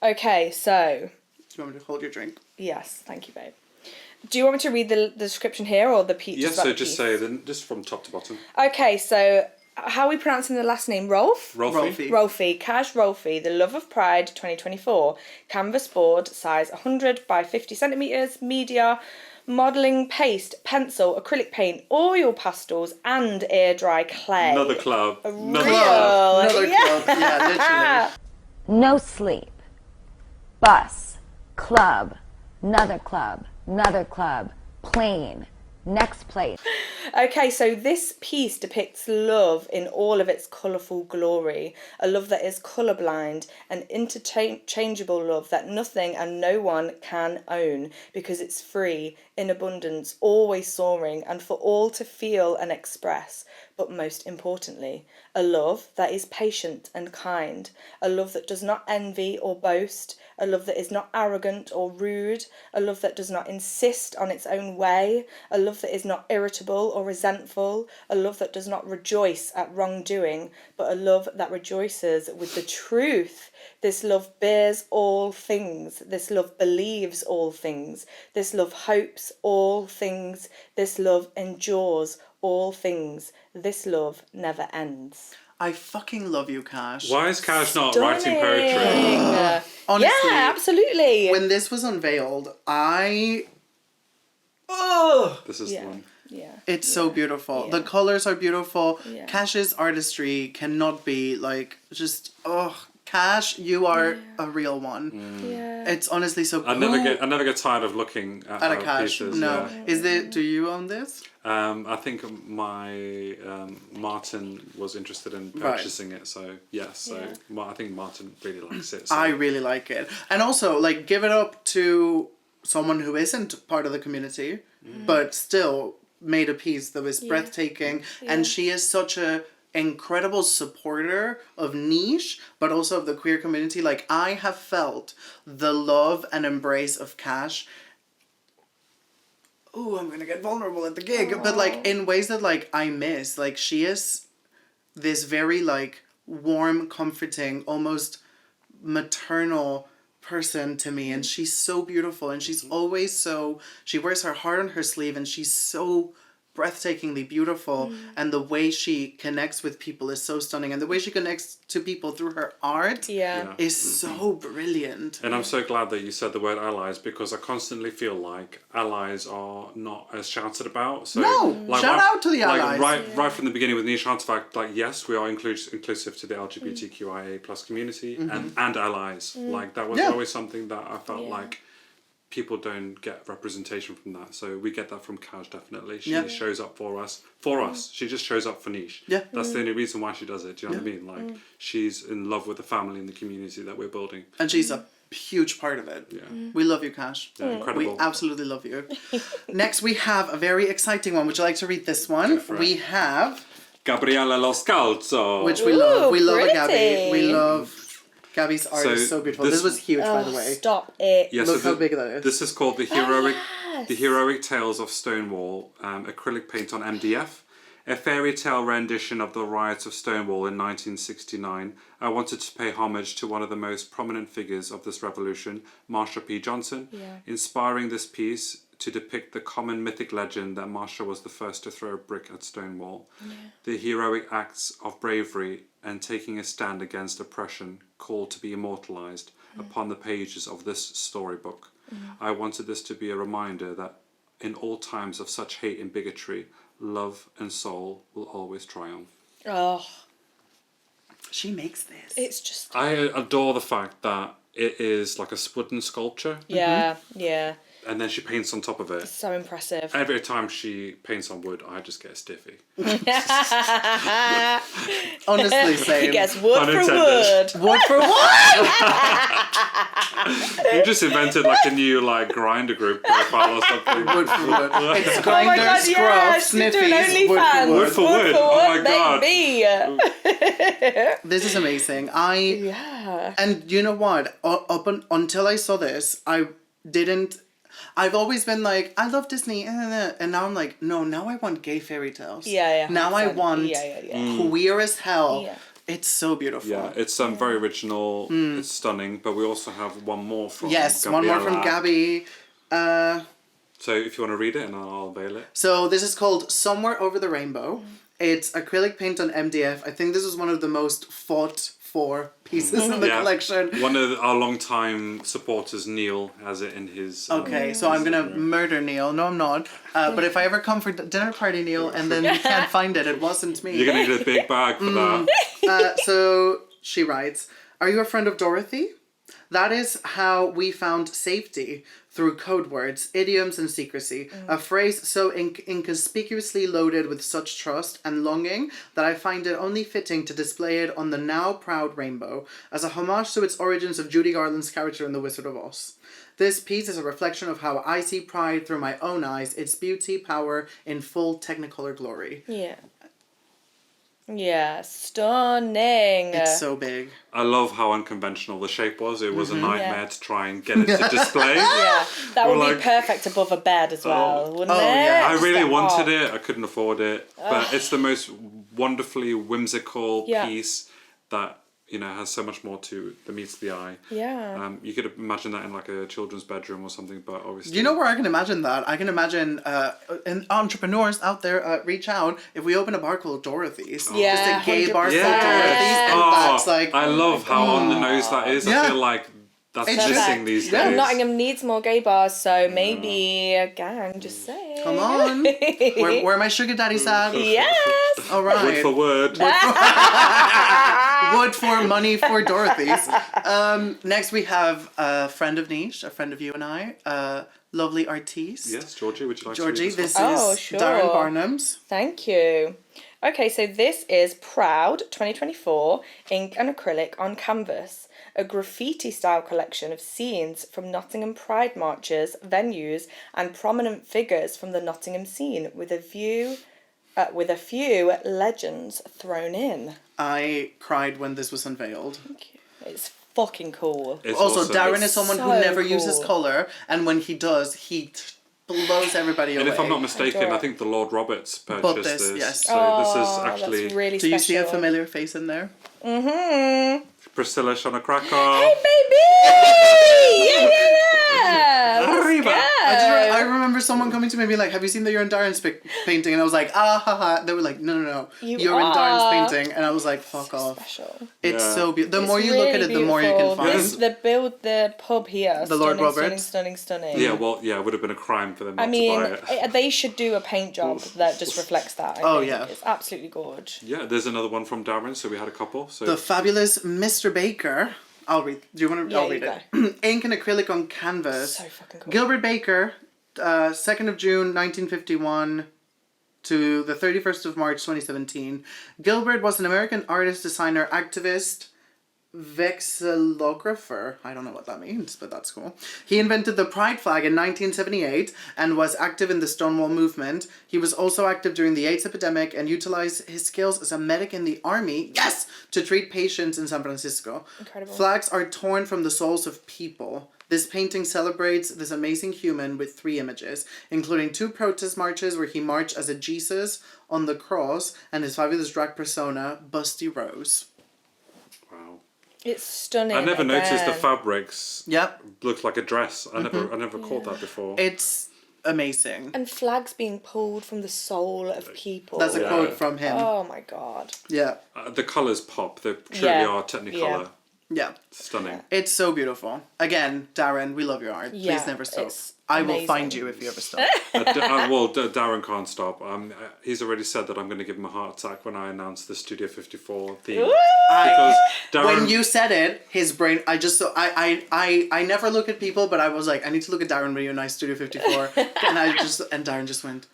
Okay, so... Do you want me to hold your drink? Yes, thank you, babe. Do you want me to read the description here or the piece? Yes, so just say just from top to bottom. Okay, so how are we pronouncing the last name? Rolf? Rolfie. Rolfie, Cash Rolfie, The Love of Pride 2024. Canvas board, size 100 by 50 centimetres, media, modelling paste, pencil, acrylic paint, oil pastels, and air dry clay. Another club. Another Real. club. Another club. Yeah, literally. No sleep. Bus. Club. Another club. Another club. Plane. Next place. Okay, so this piece depicts love in all of its colourful glory. A love that is colourblind, an interchangeable love that nothing and no one can own because it's free, in abundance, always soaring, and for all to feel and express. But most importantly, a love that is patient and kind, a love that does not envy or boast, a love that is not arrogant or rude, a love that does not insist on its own way, a love that is not irritable or resentful, a love that does not rejoice at wrongdoing, but a love that rejoices with the truth. This love bears all things. This love believes all things. This love hopes all things. This love endures all things. This love never ends. I fucking love you, Cash. Why is Cash not writing poetry? Honestly, Yeah, absolutely. when this was unveiled, This is the one. Yeah. it's so beautiful. Yeah. The colors are beautiful. Yeah. Cash's artistry cannot be Cash, you are a real one. Yeah. It's honestly so cool. I never get tired of looking at At a her Cash. pieces. No. Yeah. Do you own this? I think my Martin was interested in purchasing it, so yes. So I think Martin really likes it. So. I really like it. And also, give it up to someone who isn't part of the community, but still made a piece that was breathtaking. And she is such a incredible supporter of Niche, but also of the queer community. I have felt the love and embrace of Cash. Oh, I'm gonna get vulnerable at the gig. Aww. But in ways that I miss. She is this very warm, comforting, almost maternal person to me, and she's so beautiful, and she's always she wears her heart on her sleeve, and she's so breathtakingly beautiful, and the way she connects with people is so stunning, and the way she connects to people through her art is so brilliant. And I'm so glad that you said the word allies, because I constantly feel like allies are not as shouted about. So shout out to the allies. Right from the beginning with Niche Artefact, yes, we are inclusive to the LGBTQIA plus community and allies. That was always something that I felt like people don't get representation from that, so we get that from Kaj, definitely. She shows up for us. She just shows up for Niche. That's the only reason why she does it. Do you know what I mean? She's in love with the family and the community that we're building, and she's a huge part of it. We love you, Cash. Incredible. We absolutely love you. Next we have a very exciting one. Would you like to read this one? We have Gabriella Lo Scalzo, which we love. We love pretty. Gabby. We love Gabby's art is so beautiful. This was huge, by the way. Stop it. Yeah, Look how big that is. This is called the heroic Tales of Stonewall, acrylic paint on MDF. A fairy tale rendition of the riots of Stonewall in 1969. I wanted to pay homage to one of the most prominent figures of this revolution, Marsha P. Johnson, inspiring this piece to depict the common mythic legend that Marsha was the first to throw a brick at Stonewall. The heroic acts of bravery and taking a stand against oppression called to be immortalized upon the pages of this storybook. I wanted this to be a reminder that in all times of such hate and bigotry, love and soul will always triumph. Oh, she makes this. it's just... I adore the fact that it is like a wooden sculpture. Yeah. And then she paints on top of it. So impressive. Every time she paints on wood, I just get a stiffy. Honestly, same. Yes, wood for wood. Unintended. Wood for wood! You just invented a new grinder group profile or something. Wood for wood. It's Oh my grinder, god, scrub, yes! You're doing sniffies, wood for OnlyFans. wood. Wood for wood. Oh my god. Baby. This is amazing. Yeah. And you know what? Until I saw this, I've always been I love Disney, and now I'm no, now I want gay fairy tales. Yeah. Now I want queer as hell. Yeah. It's so beautiful. Yeah, it's very original. It's stunning, but we also have one more from one more from Gabby. So if you want to read it, and I'll unveil it. So this is called Somewhere Over the Rainbow. It's acrylic paint on MDF. I think this is one of the most fought for pieces in the collection. One of our long-time supporters, Neil, has it in his... Okay, so I'm gonna murder Neil. No, I'm not. But if I ever come for dinner party, Neil, and then you can't find it, it wasn't me. You're gonna need a big bag for that. So she writes, "Are you a friend of Dorothy? That is how we found safety, through code words, idioms, and secrecy. A phrase so inconspicuously loaded with such trust and longing that I find it only fitting to display it on the now proud rainbow, as a homage to its origins of Judy Garland's character in The Wizard of Oz. This piece is a reflection of how I see pride through my own eyes, its beauty, power, in full Technicolor glory." Yeah. Yeah, stunning. It's so big. I love how unconventional the shape was. It was a nightmare to try and get it to display. Yeah, that would Or be perfect above a bed as well, wouldn't it? yeah. I Just really like, wanted it. I couldn't afford it. But it's the most wonderfully whimsical piece that, has so much more to that meets the eye. Yeah. You could imagine that in like a children's bedroom or something, but obviously... Do you know where I can imagine that? I can imagine and entrepreneurs out there reach out if we open a bar called Dorothy's. Yeah, Just a gay bar called 100%. Dorothy's. And that's like... I love how on the nose that is. Yeah. I feel like that's It's missing perfect. these Well, days. Nottingham needs more gay bars, so maybe a gang, just saying. Come on. Where my sugar daddy's at? Yes! All right. Word for word. Wood for money for Dorothy's. Next we have a friend of Niche, a friend of you and I, lovely artiste. Yes, Georgie, would you like Georgie, to read this one? is Oh, sure. Darren Barnum's. Thank you. Okay, so this is Proud 2024 ink and acrylic on canvas, a graffiti-style collection of scenes from Nottingham Pride marches, venues, and prominent figures from the Nottingham scene, with a few legends thrown in. I cried when this was unveiled. It's fucking cool. It's Also, awesome. Darren It's is someone who so never uses cool. colour, and when he does, he blows everybody away. And if I'm not mistaken, Adore I it. think the Lord Roberts Bought purchased this, this. yes. So this is actually That's really Do you see a special. familiar face in there? Mm-hmm. Priscilla Shonacracker. Hey, baby! Yeah! Let's Arriba. go. I remember someone coming to me and being like, "Have you seen the You're in Darren's painting?" And I was like, "Ah, ha, ha." They were like, "No. You're in Darren's painting." And I was like, "Fuck off." Special. It's Yeah. so beautiful. The It's more you look at really it, the more you can beautiful. find. This, the pub here. The Lord stunning, Roberts. Stunning. Yeah, well, it would have been a crime for them not I mean, to buy it. they should do a paint job that just reflects that. I Oh, think. yeah. It's absolutely gorgeous. Yeah, there's another one from Darren, so we had a couple. So The fabulous Mr. Baker. I'll read. Do you want to? Yeah, I'll read you it. Ink and acrylic on canvas. So fucking cool. Gilbert Baker, 2nd of June 1951 to the 31st of March 2017. Gilbert was an American artist, designer, activist, vexillographer. I don't know what that means, but that's cool. He invented the Pride flag in 1978 and was active in the Stonewall movement. He was also active during the AIDS epidemic and utilized his skills as a medic in the army, yes, to treat patients in San Francisco. Incredible. Flags are torn from the souls of people. This painting celebrates this amazing human with 3 images, including 2 protest marches where he marched as a Jesus on the cross and his fabulous drag persona, Busty Rose. wow. It's stunning. I never noticed the again. fabrics. Yep, Looked like a dress. I never caught that before. it's amazing. And flags being pulled from the soul of people. That's a Yeah. quote from him. Oh my god. Yeah, The colours pop. They truly Yeah. are Technicolor. Yeah. yeah. Stunning. It's so beautiful. Again, Darren, we love your art. Yeah, Please never stop. it's I will amazing. find you if you ever stop. Darren can't stop. He's already said that I'm going to give him a heart attack when I announce the Studio 54 theme. Because Darren, When you said it, his brain, I never look at people, but I was like, I need to look at Darren when you and I Studio 54. and Darren just went.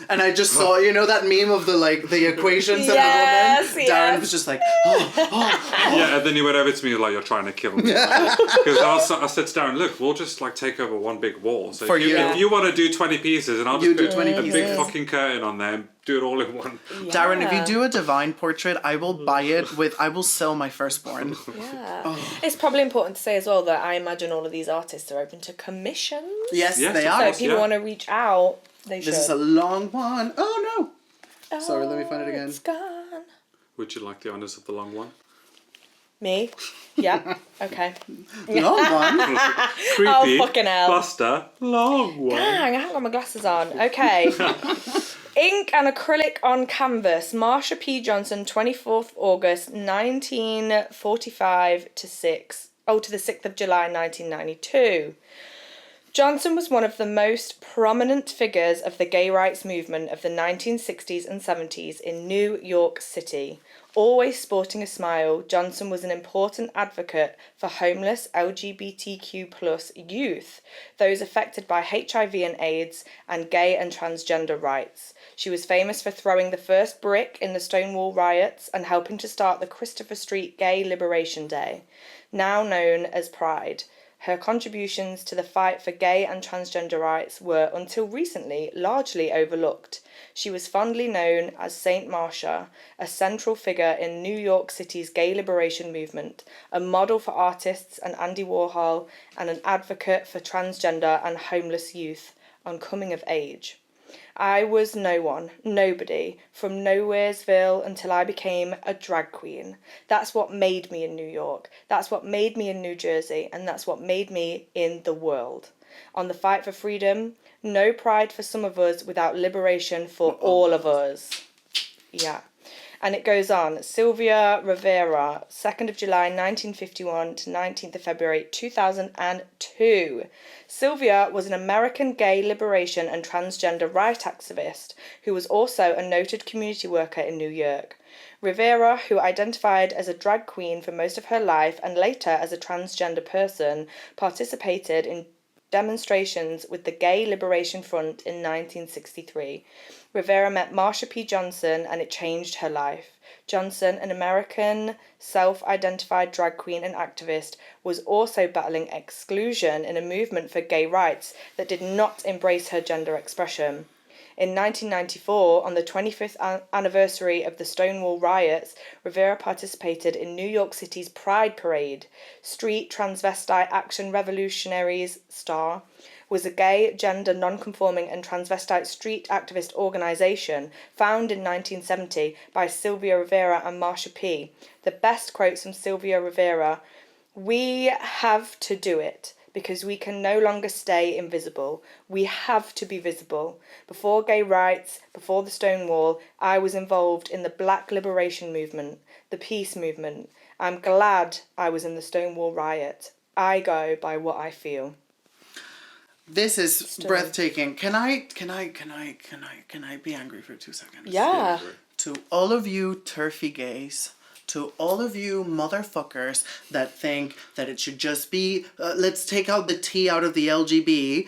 And I just saw, that meme of the equations Yes, of the woman. Darren was just like, yeah, and then he went over to me like, "You're trying to kill me." Because I said to Darren, "Look, we'll just take over one big wall. So For if you, you. if you want to do 20 pieces, and I'll You just do put 20 a big pieces. fucking curtain on there and do it all in one." Darren, if you do a divine portrait, I will buy it I will sell my firstborn. Yeah. It's probably important to say as well that I imagine all of these artists are open to commissions. Yes, Yes, they of are. So course. if people yeah. want to reach out, they should. This is a long one. Oh no. Sorry, let me find it again. It's gone. Would you like the honours of the long one? Me? Yeah. Okay. Long one. Creepy. fucking hell. Buster. Long one. Dang, I haven't got my glasses on. Okay. Ink and acrylic on canvas. Marsha P. Johnson, 24th August 1945 to the 6th of July 1992. Johnson was one of the most prominent figures of the gay rights movement of the 1960s and 70s in New York City. Always sporting a smile, Johnson was an important advocate for homeless LGBTQ+ youth, those affected by HIV and AIDS, and gay and transgender rights. She was famous for throwing the first brick in the Stonewall riots and helping to start the Christopher Street Gay Liberation Day, now known as Pride. Her contributions to the fight for gay and transgender rights were, until recently, largely overlooked. She was fondly known as Saint Marsha, a central figure in New York City's gay liberation movement, a model for artists and Andy Warhol, and an advocate for transgender and homeless youth on coming of age. I was no one, nobody, from Nowheresville until I became a drag queen. That's what made me in New York. That's what made me in New Jersey. And that's what made me in the world. On the fight for freedom, no pride for some of us without liberation for all of us. Yeah. And it goes on. Sylvia Rivera, 2nd of July 1951 to 19th of February 2002. Sylvia was an American gay liberation and transgender right activist who was also a noted community worker in New York. Rivera, who identified as a drag queen for most of her life and later as a transgender person, participated in demonstrations with the Gay Liberation Front in 1963. Rivera met Marsha P. Johnson and it changed her life. Johnson, an American self-identified drag queen and activist, was also battling exclusion in a movement for gay rights that did not embrace her gender expression. In 1994, on the 25th anniversary of the Stonewall riots, Rivera participated in New York City's Pride Parade. Street Transvestite Action Revolutionaries, STAR, was a gay, gender non-conforming and transvestite street activist organisation founded in 1970 by Sylvia Rivera and Marsha P. The best quotes from Sylvia Rivera: "We have to do it because we can no longer stay invisible. We have to be visible. Before gay rights, before the Stonewall, I was involved in the Black Liberation Movement, the peace movement. I'm glad I was in the Stonewall riot. I go by what I feel." This is breathtaking. Can I be angry for 2 seconds? Yeah. To all of you turfy gays, to all of you motherfuckers that think that it should just be, let's take out the T out of the LGB,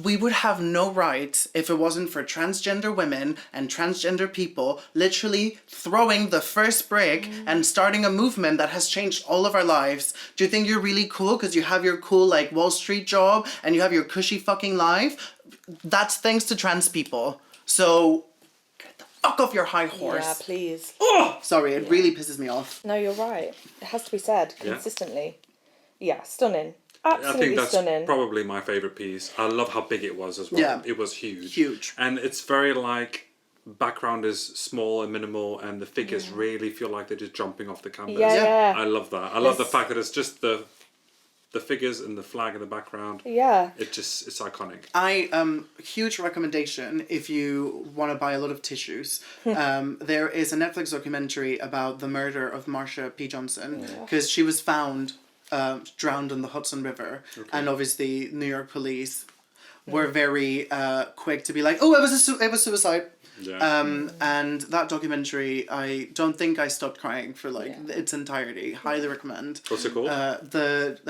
we would have no rights if it wasn't for transgender women and transgender people literally throwing the first brick and starting a movement that has changed all of our lives. Do you think you're really cool because you have your cool like Wall Street job and you have your cushy fucking life? That's thanks to trans people. So get the fuck off your high horse. Yeah, please. Oh, sorry, it really pisses me off. No, you're right. It has to be said consistently. Yeah, stunning. I Absolutely think that's stunning. probably my favourite piece. I love how big it was as well. Yeah. It was huge. Huge. And it's very like, background is small and minimal and the figures really feel like they're just jumping off the canvas. Yeah. I love that. I love the fact that it's just the figures and the flag in the background. Yeah. It's iconic. Huge recommendation if you want to buy a lot of tissues. There is a Netflix documentary about the murder of Marsha P. Johnson because she was found drowned in the Hudson River, and obviously New York police were very quick to be like, oh, it was suicide. Yeah. And that documentary, I don't think I stopped crying for its entirety. Highly recommend. What's it called? I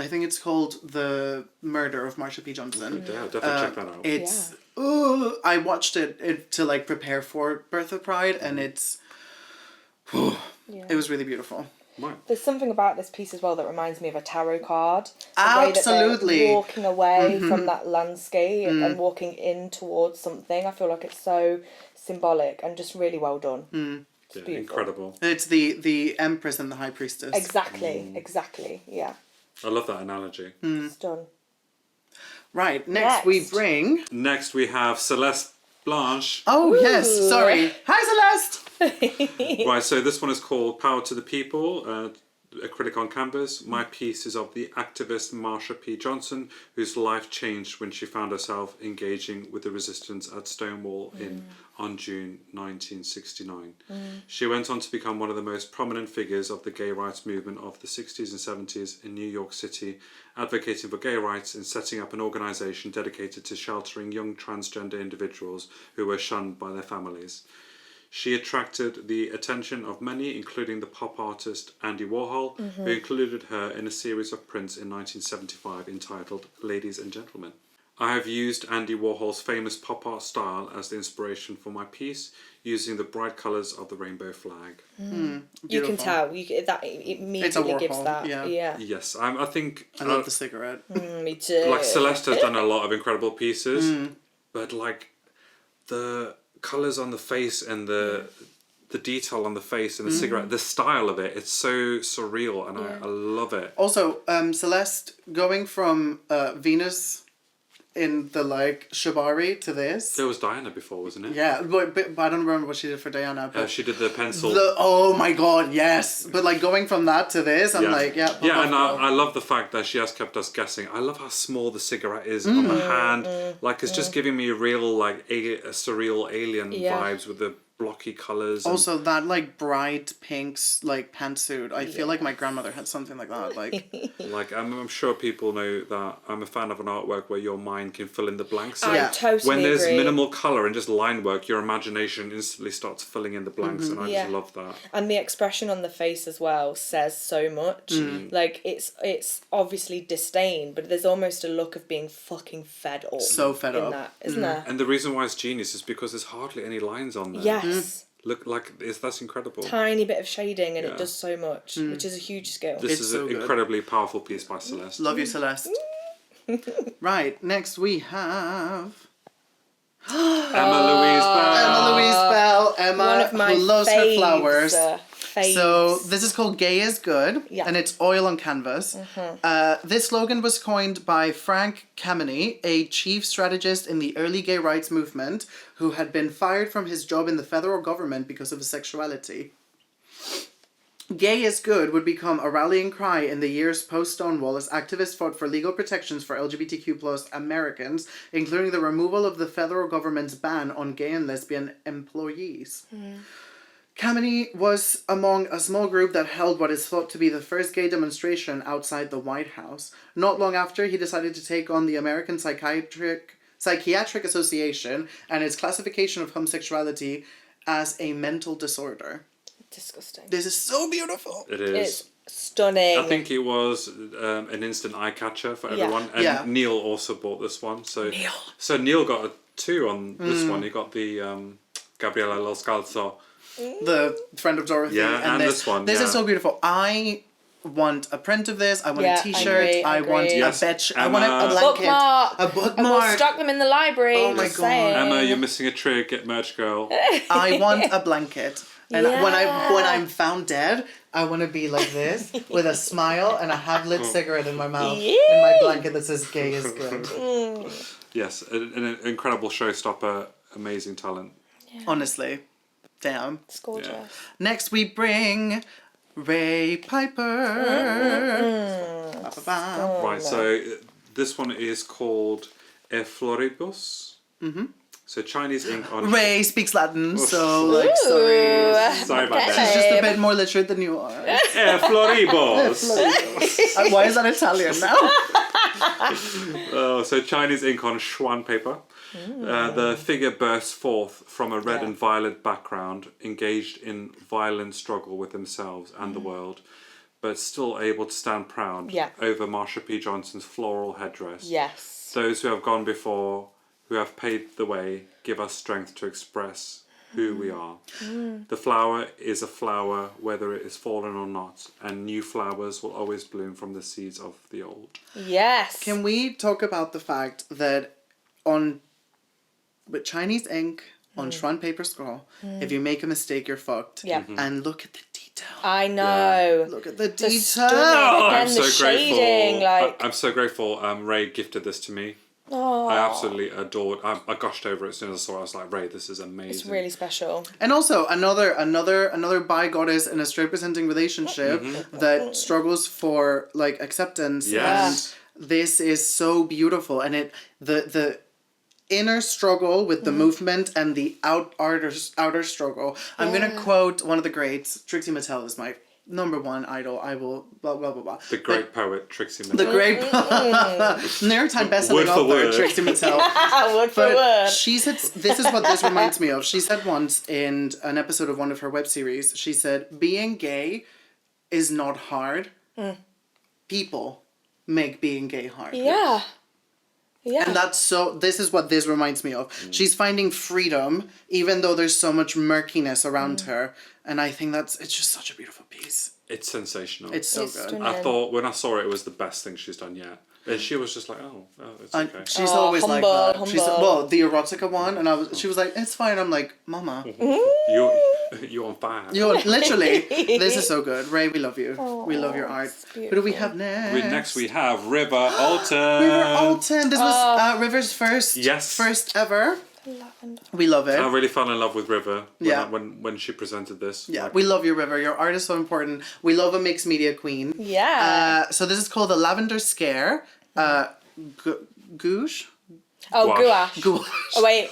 think it's called The Murder of Marsha P. Johnson. Yeah, definitely check that out. It's I watched it to like prepare for Birth of Pride, and it was really beautiful. Right. There's something about this piece as well that reminds me of a tarot card. Absolutely. Way that they're walking away from that landscape and walking in towards something. I feel like it's so symbolic and just really well done. It's beautiful. Incredible. It's the Empress and the High Priestess. Exactly. Yeah. I love that analogy. It's done. Right, next we bring... Next we have Celeste Blanche. Oh, yes, sorry. Hi, Celeste! Right, so this one is called Power to the People. acrylic on canvas. My piece is of the activist Marsha P. Johnson, whose life changed when she found herself engaging with the resistance at Stonewall on June 1969. She went on to become one of the most prominent figures of the gay rights movement of the 60s and 70s in New York City, advocating for gay rights and setting up an organisation dedicated to sheltering young transgender individuals who were shunned by their families. She attracted the attention of many, including the pop artist Andy Warhol, who included her in a series of prints in 1975 entitled Ladies and Gentlemen. I have used Andy Warhol's famous pop art style as the inspiration for my piece, using the bright colours of the rainbow flag. You can tell. That it immediately gives that. Yeah. Yes, I think... I love the cigarette. Me too. Like, Celeste has done a lot of incredible pieces, but, like, the colours on the face and the detail on the face and the cigarette, the style of it, it's so surreal, and I love it. Also, Celeste, going from Venus in the, like, shibari to this. There was Diana before, wasn't it? Yeah, but I don't remember what she did for Diana. But She did the pencil. oh my god, yes. But, like, going from that to this, I'm like, yeah. Yeah, and I love the fact that she has kept us guessing. I love how small the cigarette is on the hand. Like, it's just giving me a real, like, a surreal alien vibes with the blocky colours. Also, that, like, bright pinks, like, pantsuit. I feel like my grandmother had something like that. Like, I'm sure people know that I'm a fan of an artwork where your mind can fill in the blanks. So I totally when there's agree. minimal colour and just line work, your imagination instantly starts filling in the blanks, and I just love that. And the expression on the face as well says so much. Like, it's obviously disdain, but there's almost a look of being fucking fed up. So fed up. That, isn't there? And the reason why it's genius is because there's hardly any lines on there. Yes. Look, like, that's incredible. Tiny bit of shading and it does so much, which is a huge skill. This is so an good. incredibly powerful piece by Celeste. love you, Celeste. Right, next we have... Emma Louise Bell. Emma Louise Bell. Emma, One of my who loves her faves, flowers. faves. So this is called Gay is Good, Yeah. and it's oil on canvas. This slogan was coined by Frank Kameny, a chief strategist in the early gay rights movement, who had been fired from his job in the federal government because of his sexuality. Gay is Good would become a rallying cry in the years post-Stonewall as activists fought for legal protections for LGBTQ+ Americans, including the removal of the federal government's ban on gay and lesbian employees. Kameny was among a small group that held what is thought to be the first gay demonstration outside the White House. Not long after, he decided to take on the American Psychiatric Association and its classification of homosexuality as a mental disorder. Disgusting. This is so beautiful. It is. It's stunning. I think it was an instant eye catcher for everyone. And Neil also bought this one. So Neil got a 2 on this one. He got the Gabriella Lo Scalzo. The friend of Dorothy. Yeah, and this one. This is so beautiful. I want a print of this. I want a t-shirt. I want a bed sheet. I want a blanket. Bookmark. A bookmark. And we'll stock them in the library. Oh my just God. saying. Emma, you're missing a trick. Get merch, girl. I want a blanket. And when I'm found dead, I want to be like this with a smile and a half-lit cigarette in my mouth and my blanket that says "Gay is Good." Yes, an incredible showstopper, amazing talent. Yeah. Honestly, damn. It's gorgeous. Yeah. Next we bring Ray Piper. Ba-ba-ba. Right, so this one is called E Floribus. So Chinese ink on... Ray speaks Latin, so like sorry. Sorry about She's that. just a bit more literate than you are. E Floribus. Why is that Italian now? So Chinese ink on Xuan paper. The figure bursts forth from a red and violet background, engaged in violent struggle with themselves and the world, but still able to stand proud over Marsha P. Johnson's floral headdress. Yes. Those who have gone before, who have paved the way, give us strength to express who we are. The flower is a flower, whether it is fallen or not, and new flowers will always bloom from the seeds of the old. Yes. Can we talk about the fact that with Chinese ink on Xuan paper scroll, if you make a mistake, you're fucked. Yeah. And look at the detail. I know. Look at the The detail. stunning. Again, I'm the so shading, grateful. like... I'm so grateful. Ray gifted this to me. Oh, I absolutely adored. I gushed over it as soon as I saw it. I was like, Ray, this is amazing. it's really special. And also another bi goddess in a straight presenting relationship that struggles for like acceptance. Yes. And this is so beautiful. And it the inner struggle with the movement and the outer struggle. I'm gonna quote one of the greats. Trixie Mattel is my number one idol. I will blah blah blah blah. The great poet Trixie Mattel. The great New York Times bestselling author Trixie Mattel. Word for But word. she said, this is what this reminds me of. She said once in an episode of one of her web series, she said, being gay is not hard. People make being gay hard. Yeah. Yeah. And this is what this reminds me of. She's finding freedom, even though there's so much murkiness around her. And I think it's just such a beautiful piece. It's sensational. It's so It's good. stunning. I thought when I saw it, it was the best thing she's done yet. And she was just like, oh, it's And okay. she's always humble, like that. humble. The erotica one, and she was like, it's fine. I'm like, Mama. You're on fire. You're literally, this is so good. Ray, we love you. We love your art. Who do we have next? Next we have River Alton. River Alton. This was River's first ever. Lavender. We love it. I really fell in love with River when she presented this. Yeah, we love you, River. Your art is so important. We love a mixed media queen. Yeah. So this is called the Lavender Scare. Gouache? Oh, Gouache. gouache. Gouache. Oh, wait.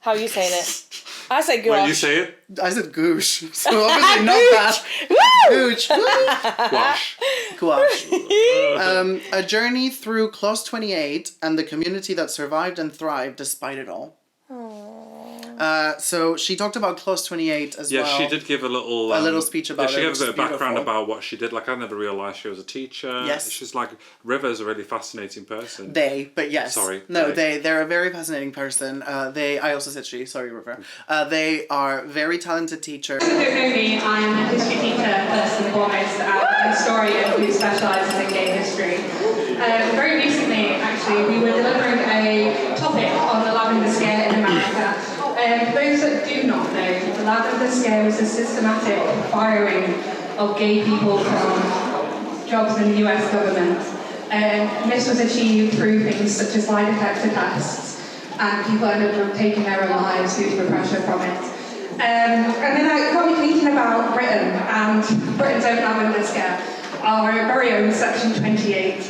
How are you saying it? I say gouache. Wait, you say it? I said gouache. So obviously not that. Gouache. Gouache. Gouache. A journey through Clause 28 and the community that survived and thrived despite it all. So she talked about Clause 28 as well. Yeah, she did give a little speech about it. She gave which a bit is of background beautiful. about what she did. Like, I never realised she was a teacher. Yes. She's like, River's a really fascinating person. But yes. Sorry. No, they're a very fascinating person. I also said she, sorry, River. They are very talented teachers. If you don't know me, I'm a history teacher first and foremost, and a historian who specialises in gay history. Very recently, actually, we were delivering a topic on the Lavender Scare in America. For those that do not know, the Lavender Scare was a systematic firing of gay people from jobs in the US government. And this was achieved through things such as lie detector tests, and people ended up taking their own lives due to the pressure from it. And then I got me thinking about Britain and Britain's own Lavender Scare, our very own Section 28.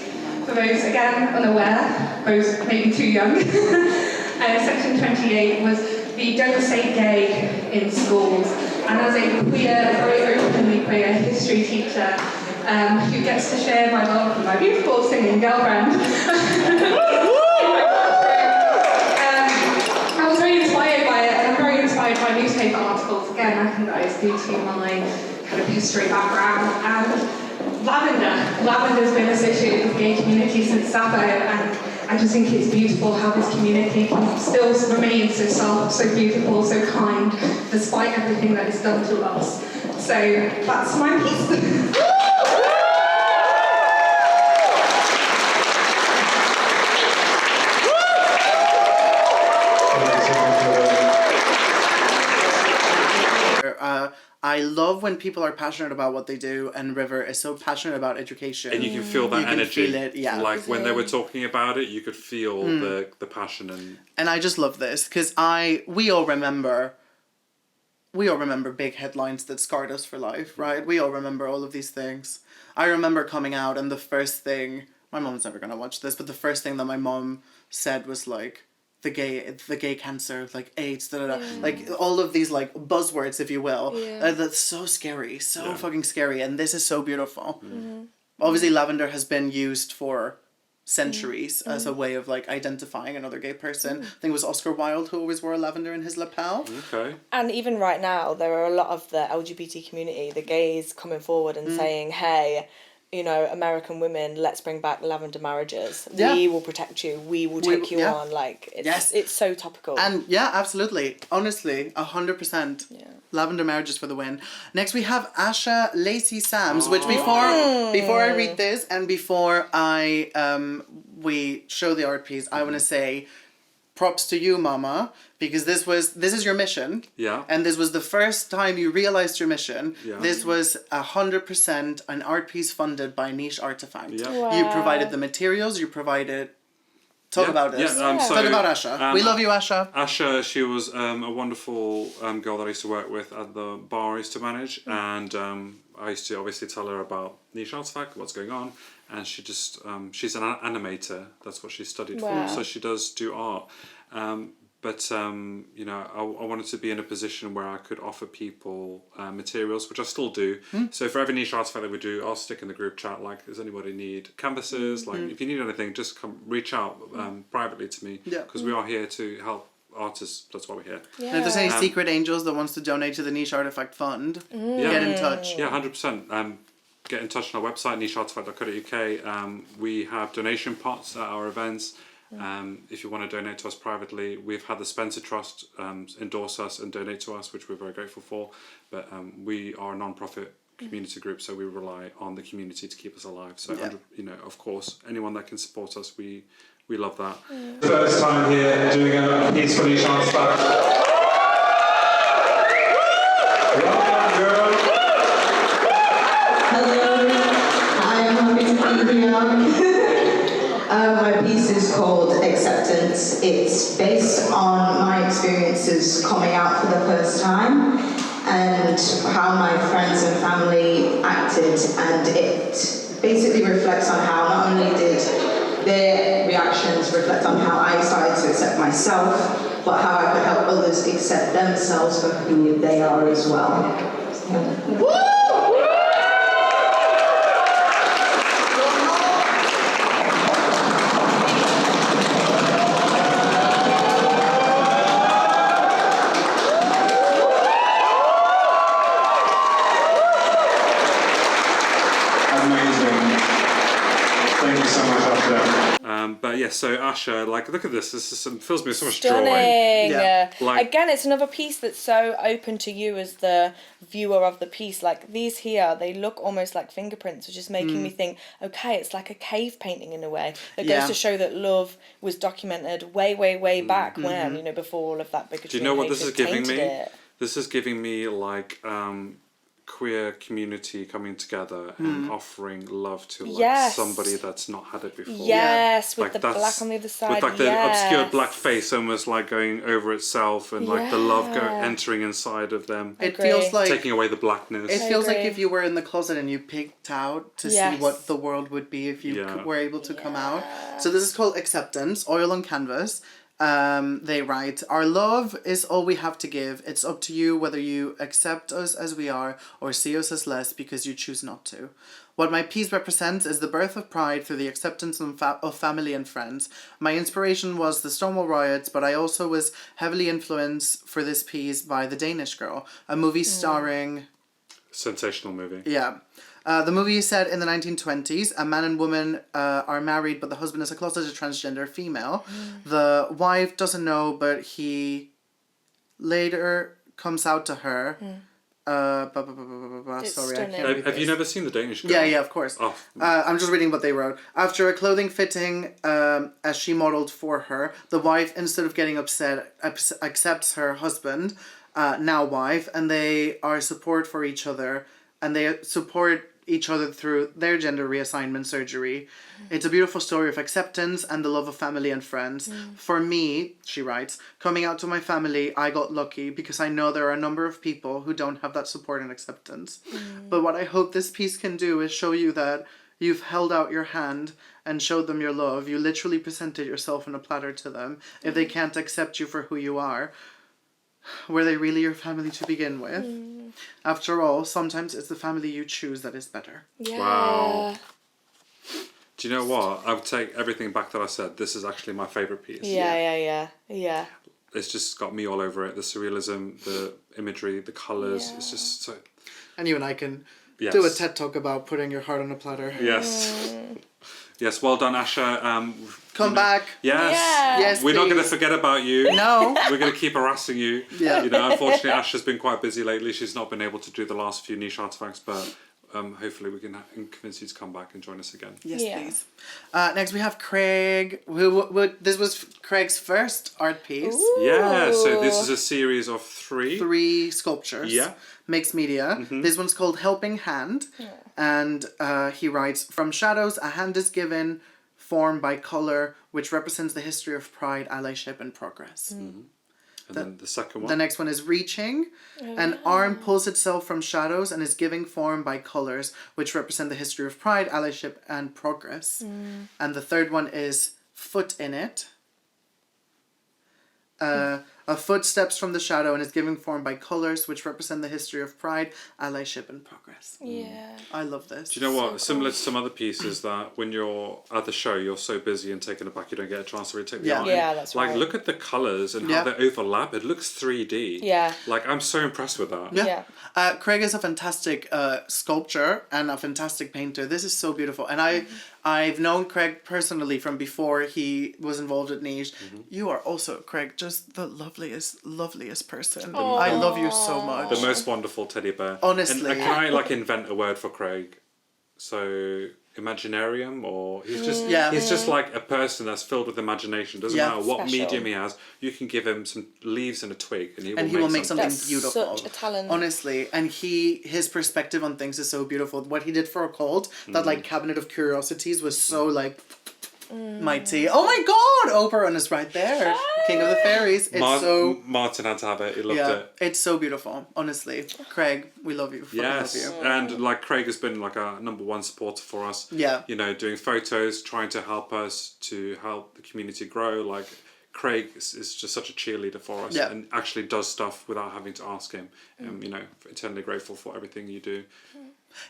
For those, again, unaware, those maybe too young, Section 28 was the don't say gay in schools. And as a queer, very openly queer history teacher who gets to share my love for my beautiful singing girlfriend, I was very inspired by it, and I'm very inspired by newspaper articles, again, recognised due to my kind of history background. And Lavender's been associated with the gay community since Sappho, and I just think it's beautiful how this community can still remain so soft, so beautiful, so kind, despite everything that is done to us. So that's my piece. I love when people are passionate about what they do, and River is so passionate about education. And you can feel that You can energy. feel it, yeah. Like when they were talking about it, you could feel the passion And I just love this because we all remember big headlines that scarred us for life, right? We all remember all of these things. I remember coming out, and the first thing, my mom's never gonna watch this, but the first thing that my mom said was like, the gay cancer, like AIDS, like all of these like buzzwords, if you will. That's so scary, fucking scary, and this is so beautiful. Obviously, lavender has been used for centuries as a way of like identifying another gay person. I think it was Oscar Wilde who always wore a lavender in his lapel. Okay. And even right now, there are a lot of the LGBT community, the gays, coming forward and saying, hey, you know, American women, let's bring back lavender marriages. Yeah. We will protect you. We will take you on. Like, it's so topical. And yeah, absolutely. Honestly, 100%. Yeah. Lavender marriages for the win. Next we have Asha Lacey Sams, which before I read this and before we show the art piece, I want to say props to you, Mama, because this is your mission. Yeah. And this was the first time you realized your mission. Yeah. This was 100% an art piece funded by Niche Artefact. Yeah. Wow. You provided the materials, you provided Talk about this. So, talk about Asha. We love you, Asha. Asha, she was a wonderful girl that I used to work with at the bar I used to manage, and I used to obviously tell her about Niche Artefact, what's going on, and she just she's an animator. That's what she studied for, so she does do art. But you know, I wanted to be in a position where I could offer people materials, which I still do. So for every Niche Artefact that we do, I'll stick in the group chat, like, does anybody need canvases? Like, if you need anything, just come reach out privately to me, because we are here to help artists. That's why we're here. And if there's any secret angels that wants to donate to the Niche Artefact Fund, get in touch. Yeah, 100%. Get in touch on our website, nicheartefact.co.uk. We have donation pots at our events. If you want to donate to us privately, we've had the Spencer Trust endorse us and donate to us, which we're very grateful for. But we are a non-profit community group, so we rely on the community to keep us alive. So, you know, of course, anyone that can support us, we love that. First time here doing a piece for Niche Artefact. Welcome, girl. Hello, I am happy to be here. My piece is called Acceptance. It's based on my experiences coming out for the first time and how my friends and family acted, and it basically reflects on how not only did their reactions reflect on how I started to accept myself, but how I could help others accept themselves for who they are as well. Woo! But yeah, so Asha, like, look at this. This is fills me with so much Stunning. joy. Yeah. Like, Again, it's another piece that's so open to you as the viewer of the piece. Like, these here, they look almost like fingerprints, which is making me think, okay, it's like a cave painting in a way. It goes to show that love was documented way back when, you know, before all of that bigotry. do you know what this is giving me? It. This is giving me like queer community coming together and offering love to like somebody that's not had it before. Yes, with like the black on the other side. With like the obscure black face almost like going over itself, and like the love entering inside of them. It feels like taking away the blackness. It feels like if you were in the closet and you picked out to see what the world would be if you were able to come out. So this is called Acceptance, oil on canvas. They write, "Our love is all we have to give. It's up to you whether you accept us as we are or see us as less because you choose not to. What my piece represents is the birth of pride through the acceptance of family and friends. My inspiration was the Stonewall riots, but I also was heavily influenced for this piece by The Danish Girl, a movie starring..." Sensational movie. Yeah. The movie is set in the 1920s. A man and woman are married, but the husband is a closeted transgender female. The wife doesn't know, but he later comes out to her. Sorry, I can't read Have you this. never seen The Danish Girl? Yeah, of course. Oh. I'm just reading what they wrote. After a clothing fitting, as she modeled for her, the wife, instead of getting upset, accepts her husband, now wife, and they are support for each other, and they support each other through their gender reassignment surgery. It's a beautiful story of acceptance and the love of family and friends. For me, she writes, coming out to my family, I got lucky because I know there are a number of people who don't have that support and acceptance. But what I hope this piece can do is show you that you've held out your hand and showed them your love. You literally presented yourself on a platter to them. If they can't accept you for who you are, were they really your family to begin with? After all, sometimes it's the family you choose that is better. Yeah. Wow. Do you know what? I would take everything back that I said. This is actually my favourite piece. Yeah. It's just got me all over it. The surrealism, the imagery, the colours. It's just so... And you and I can do a TED Talk about putting your heart on a platter. Yes. Yes, well done, Asha. Come back. Yes. We're not please. going to forget about you. No. We're going to keep harassing you. Yeah. You know, unfortunately, Asha's been quite busy lately. She's not been able to do the last few Niche Artefacts, but hopefully we can convince you to come back and join us again. Yes, please. Next we have Craig. This was Craig's first art piece. Ooh. Yeah, so this is a series of three sculptures. Yeah. Mixed media. This one's called Helping Hand. And he writes, from shadows a hand is given, form by colour, which represents the history of pride, allyship, and progress. And then the second one. The next one is reaching. An arm pulls itself from shadows and is giving form by colours, which represent the history of pride, allyship, and progress. And the third one is foot in it. A foot steps from the shadow and is giving form by colours, which represent the history of pride, allyship, and progress. Yeah. I love this. Do you know what? Similar to some other pieces that when you're at the show, you're so busy and taken aback, you don't get a chance to really take the eye. Yeah, that's right. Like, look at the colours and how they overlap. It looks 3D. Yeah. Like, I'm so impressed with that. Yeah. Craig is a fantastic sculptor and a fantastic painter. This is so beautiful. And I've known Craig personally from before he was involved at Niche. You are also, Craig, just the loveliest person. I love you so much. The most wonderful teddy bear. Honestly. And can I, like, invent a word for Craig? So, imaginarium, or he's just like a person that's filled with imagination. Doesn't matter what medium he has, you can give him some leaves and a twig and he will make something beautiful. Such a talent. Honestly, and his perspective on things is so beautiful. What he did for a cult, that like cabinet of curiosities was so like mighty. Oh my god, Oprah is right there. King of the Fairies. It's Martin had to have it. He loved it. It's so beautiful. Honestly, Craig, we love you. Yes, love you. and like Craig has been like a #1 supporter for us. Yeah. You know, doing photos, trying to help us to help the community grow. Like Craig is just such a cheerleader for us, and actually does stuff without having to ask him. You know, eternally grateful for everything you do.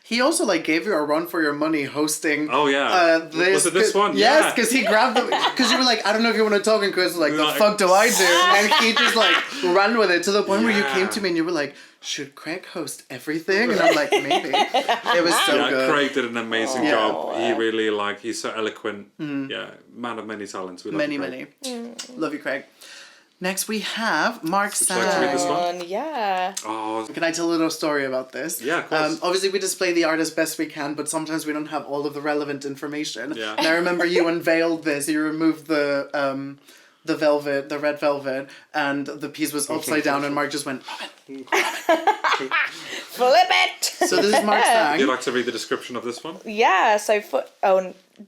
He also like gave you a run for your money hosting. Oh yeah. Was it this one? Yes, because he grabbed the. Because you were like, I don't know if you want to talk, and Chris was like, the fuck do I do? And he just like ran with it to the point where you came to me and you were like, should Craig host everything? And I'm like, maybe. It was so good. Craig did an amazing job. He really he's so eloquent. Yeah, man of many talents. We love many. Love you, Craig. Next we have Mark Sand. Would you like to read this one? Yeah. Oh. Can I tell a little story about this? Yeah, of course. Obviously we display the art as best we can, but sometimes we don't have all of the relevant information. Yeah. And I remember you unveiled this. You removed the velvet, the red velvet, and the piece was upside down, and Mark just went, Robin. Flip it! So this is Mark Sand. Would you like to read the description of this one? Yeah, so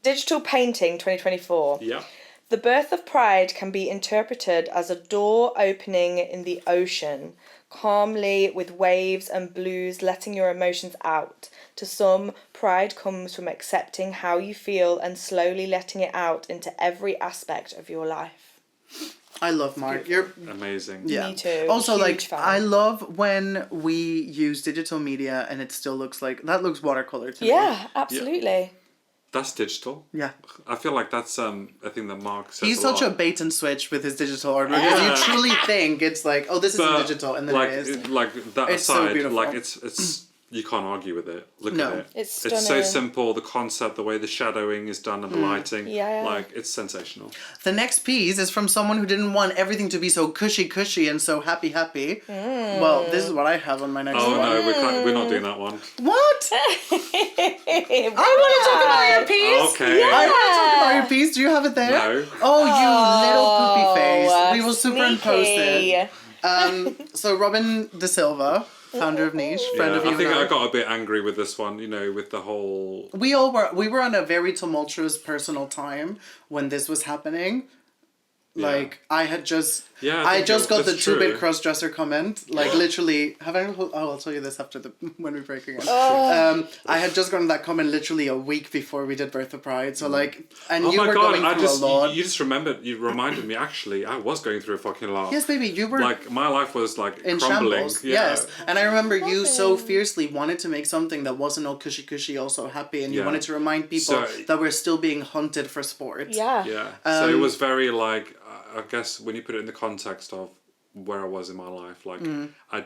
digital painting 2024. Yeah. The birth of pride can be interpreted as a door opening in the ocean, calmly with waves and blues letting your emotions out. To some, pride comes from accepting how you feel and slowly letting it out into every aspect of your life. I love Mark. You're amazing. Yeah. Me too. Also, Huge fan. I love when we use digital media and it still looks like that looks watercolor to me. Yeah, absolutely. That's digital. Yeah. I feel like that's a thing that Mark says. He's such a bait and switch with his digital art because you truly think it's like, oh, this isn't digital, and then like, it is. Like that it's aside, so beautiful. like it's you can't argue with it. Look at it. It's so stunning. simple. The concept, the way the shadowing is done, and the lighting. Yeah. Like it's sensational. The next piece is from someone who didn't want everything to be so cushy and so happy. Well, this is what I have on my next one. No, we're not doing that one. What? I want to talk about your piece. Okay. I want to talk about your piece. Do you have it there? No. Oh, you little poopy face. We will superimpose sneaky. it. So Robin De Silva, founder of Niche, friend of you. I think I got a bit angry with this one. You know, with the whole. We were on a very tumultuous personal time when this was happening. Like I had just I just got the 2-bit cross-dresser comment. Like literally, I'll tell you this after when we break again. I had just gotten that comment literally a week before we did Birth of Pride. So like, and you were going through a lot. You just reminded me. Actually, I was going through a fucking lot. Yes, baby, you were like my life was like in crumbling. shambles. Yes, and I remember you so fiercely wanted to make something that wasn't all cushy, also happy, and you wanted to remind people that we're still being hunted for sport. Yeah. Yeah. So it was very like. I guess when you put it in the context of where I was in my life, like I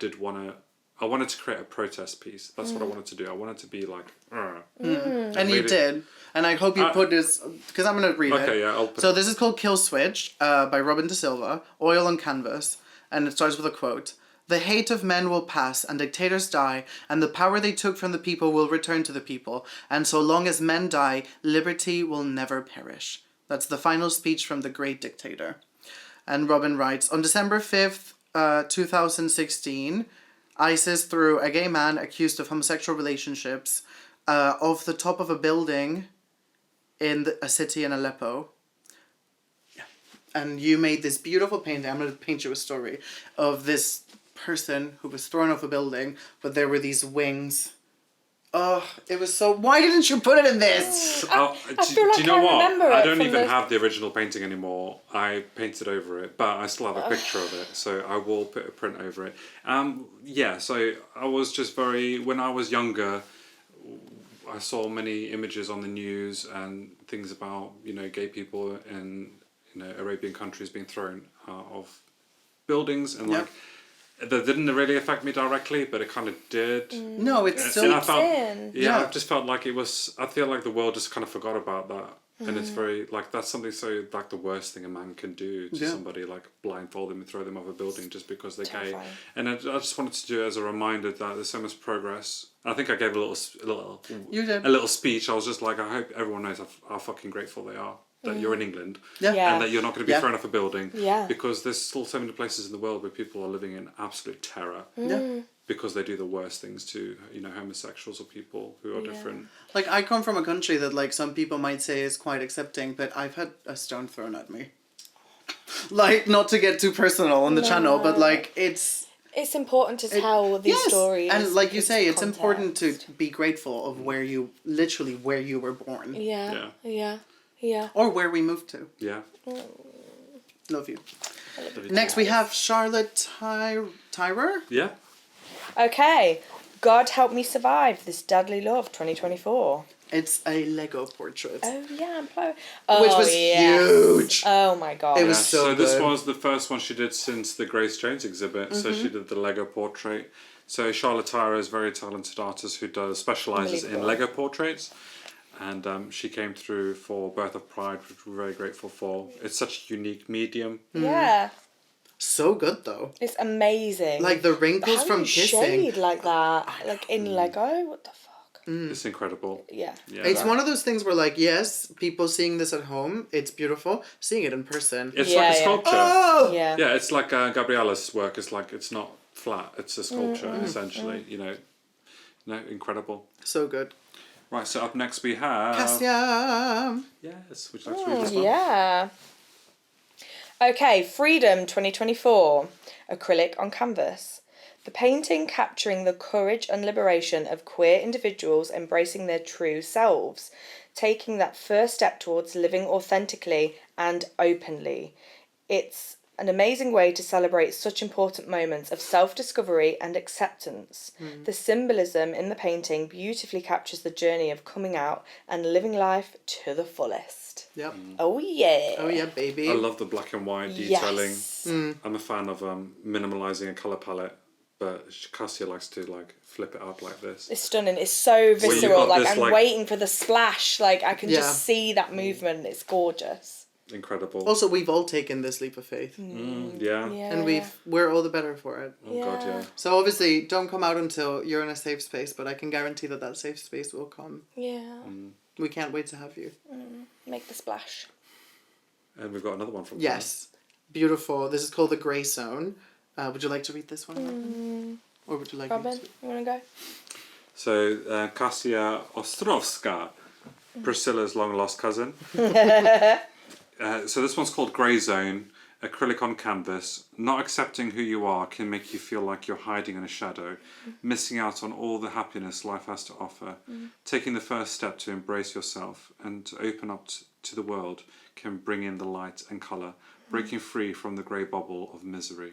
wanted to create a protest piece. That's what I wanted to do. I wanted to be like, and you did. And I hope you put this, because I'm going to read it. Okay, yeah, I'll put So this is called Kill Switch by Robin De Silva, oil on canvas. And it starts with a quote. The hate of men will pass, and dictators die, and the power they took from the people will return to the people. And so long as men die, liberty will never perish. That's the final speech from the great dictator. And Robin writes, on December 5th, 2016, ISIS threw a gay man accused of homosexual relationships off the top of a building in a city in Aleppo. Yeah. And you made this beautiful painting. I'm going to paint you a story of this person who was thrown off a building, but there were these wings. Oh, it was so... Why didn't you put it in this? I feel like do you know what? remember it I don't from even the- have the original painting anymore. I painted over it, but I still have a picture of it, so I will put a print over it. Yeah, so I was just very... When I was younger, I saw many images on the news and things about, you know, gay people in, you know, Arabian countries being thrown out of buildings, and like... That didn't really affect me directly, but it kind of did. No, it's still... And I felt, Yeah. I just felt like it was... I feel like the world just kind of forgot about that. And it's very... Like, that's something so... Like, the worst thing a man can do to somebody, like, blindfold them and throw them off a building just because they're gay. And I just wanted to do it as a reminder that there's so much progress. I think I gave a little... You did. A little speech. I was just like, I hope everyone knows how fucking grateful they are that you're in England. Yeah. Yeah. And that you're not going to be thrown off a building. Yeah. Because there's still so many places in the world where people are living in absolute terror. Yeah. Because they do the worst things to, you know, homosexuals or people who are different. Like, I come from a country that, like, some people might say is quite accepting, but I've had a stone thrown at me. Like, not to get too personal on the channel, but, like, it's important to tell these stories. And like you because say, of it's important to context. be grateful of where you were born. Yeah. Or where we moved to. Yeah. Love you. Next we have Charlotte Tyrer. Yeah. Okay. God Help Me Survive This Deadly Love 2024. It's a Lego portrait. Oh yeah, which was huge. Oh my god. It was so this good. was the first one she did since the Grace Jones exhibit. So she did the Lego portrait. So Charlotte Tyrer is a very talented artist who specialises in Lego portraits. And she came through for Birth of Pride, which we're very grateful for. It's such a unique medium. Yeah. So good though. It's amazing. Like the wrinkles How from do you kissing. shade like that? Like in Lego? What the fuck? It's incredible. Yeah. It's one of those things where, like, yes, people seeing this at home, it's beautiful. Seeing it in person. It's like a sculpture. Oh! Yeah. Yeah, it's like Gabriella's work. It's like, it's not flat. It's a sculpture, essentially. You know, incredible. So good. Right, so up next we have... Cassia. Yes, would you like to read this one? Yeah. Okay, Freedom 2024. Acrylic on canvas. The painting capturing the courage and liberation of queer individuals embracing their true selves, taking that first step towards living authentically and openly. It's an amazing way to celebrate such important moments of self-discovery and acceptance. The symbolism in the painting beautifully captures the journey of coming out and living life to the fullest. Yep. Oh yeah. Oh yeah, baby. I love the black and white detailing. Yes. I'm a fan of minimalising a colour palette, but Cassia likes to like flip it up like this. It's stunning. It's so you've visceral. got Like, this, I'm like- waiting for the splash. Like, I can Yeah. just see that movement. It's gorgeous. Incredible. Also, we've all taken this leap of faith. Yeah. And we're all the better for it. Oh god, yeah. So obviously, don't come out until you're in a safe space, but I can guarantee that safe space will come. Yeah. We can't wait to have you. Make the splash. And we've got another one from Yes. Beautiful. This is called The Grey Zone. Would you like to read this one? Or would you like me Robin, to? you want to go? So Kasia Ostrovska, Priscilla's long lost cousin. So this one's called Grey Zone, acrylic on canvas. Not accepting who you are can make you feel like you're hiding in a shadow, missing out on all the happiness life has to offer. Taking the first step to embrace yourself and to open up to the world can bring in the light and colour, breaking free from the grey bubble of misery.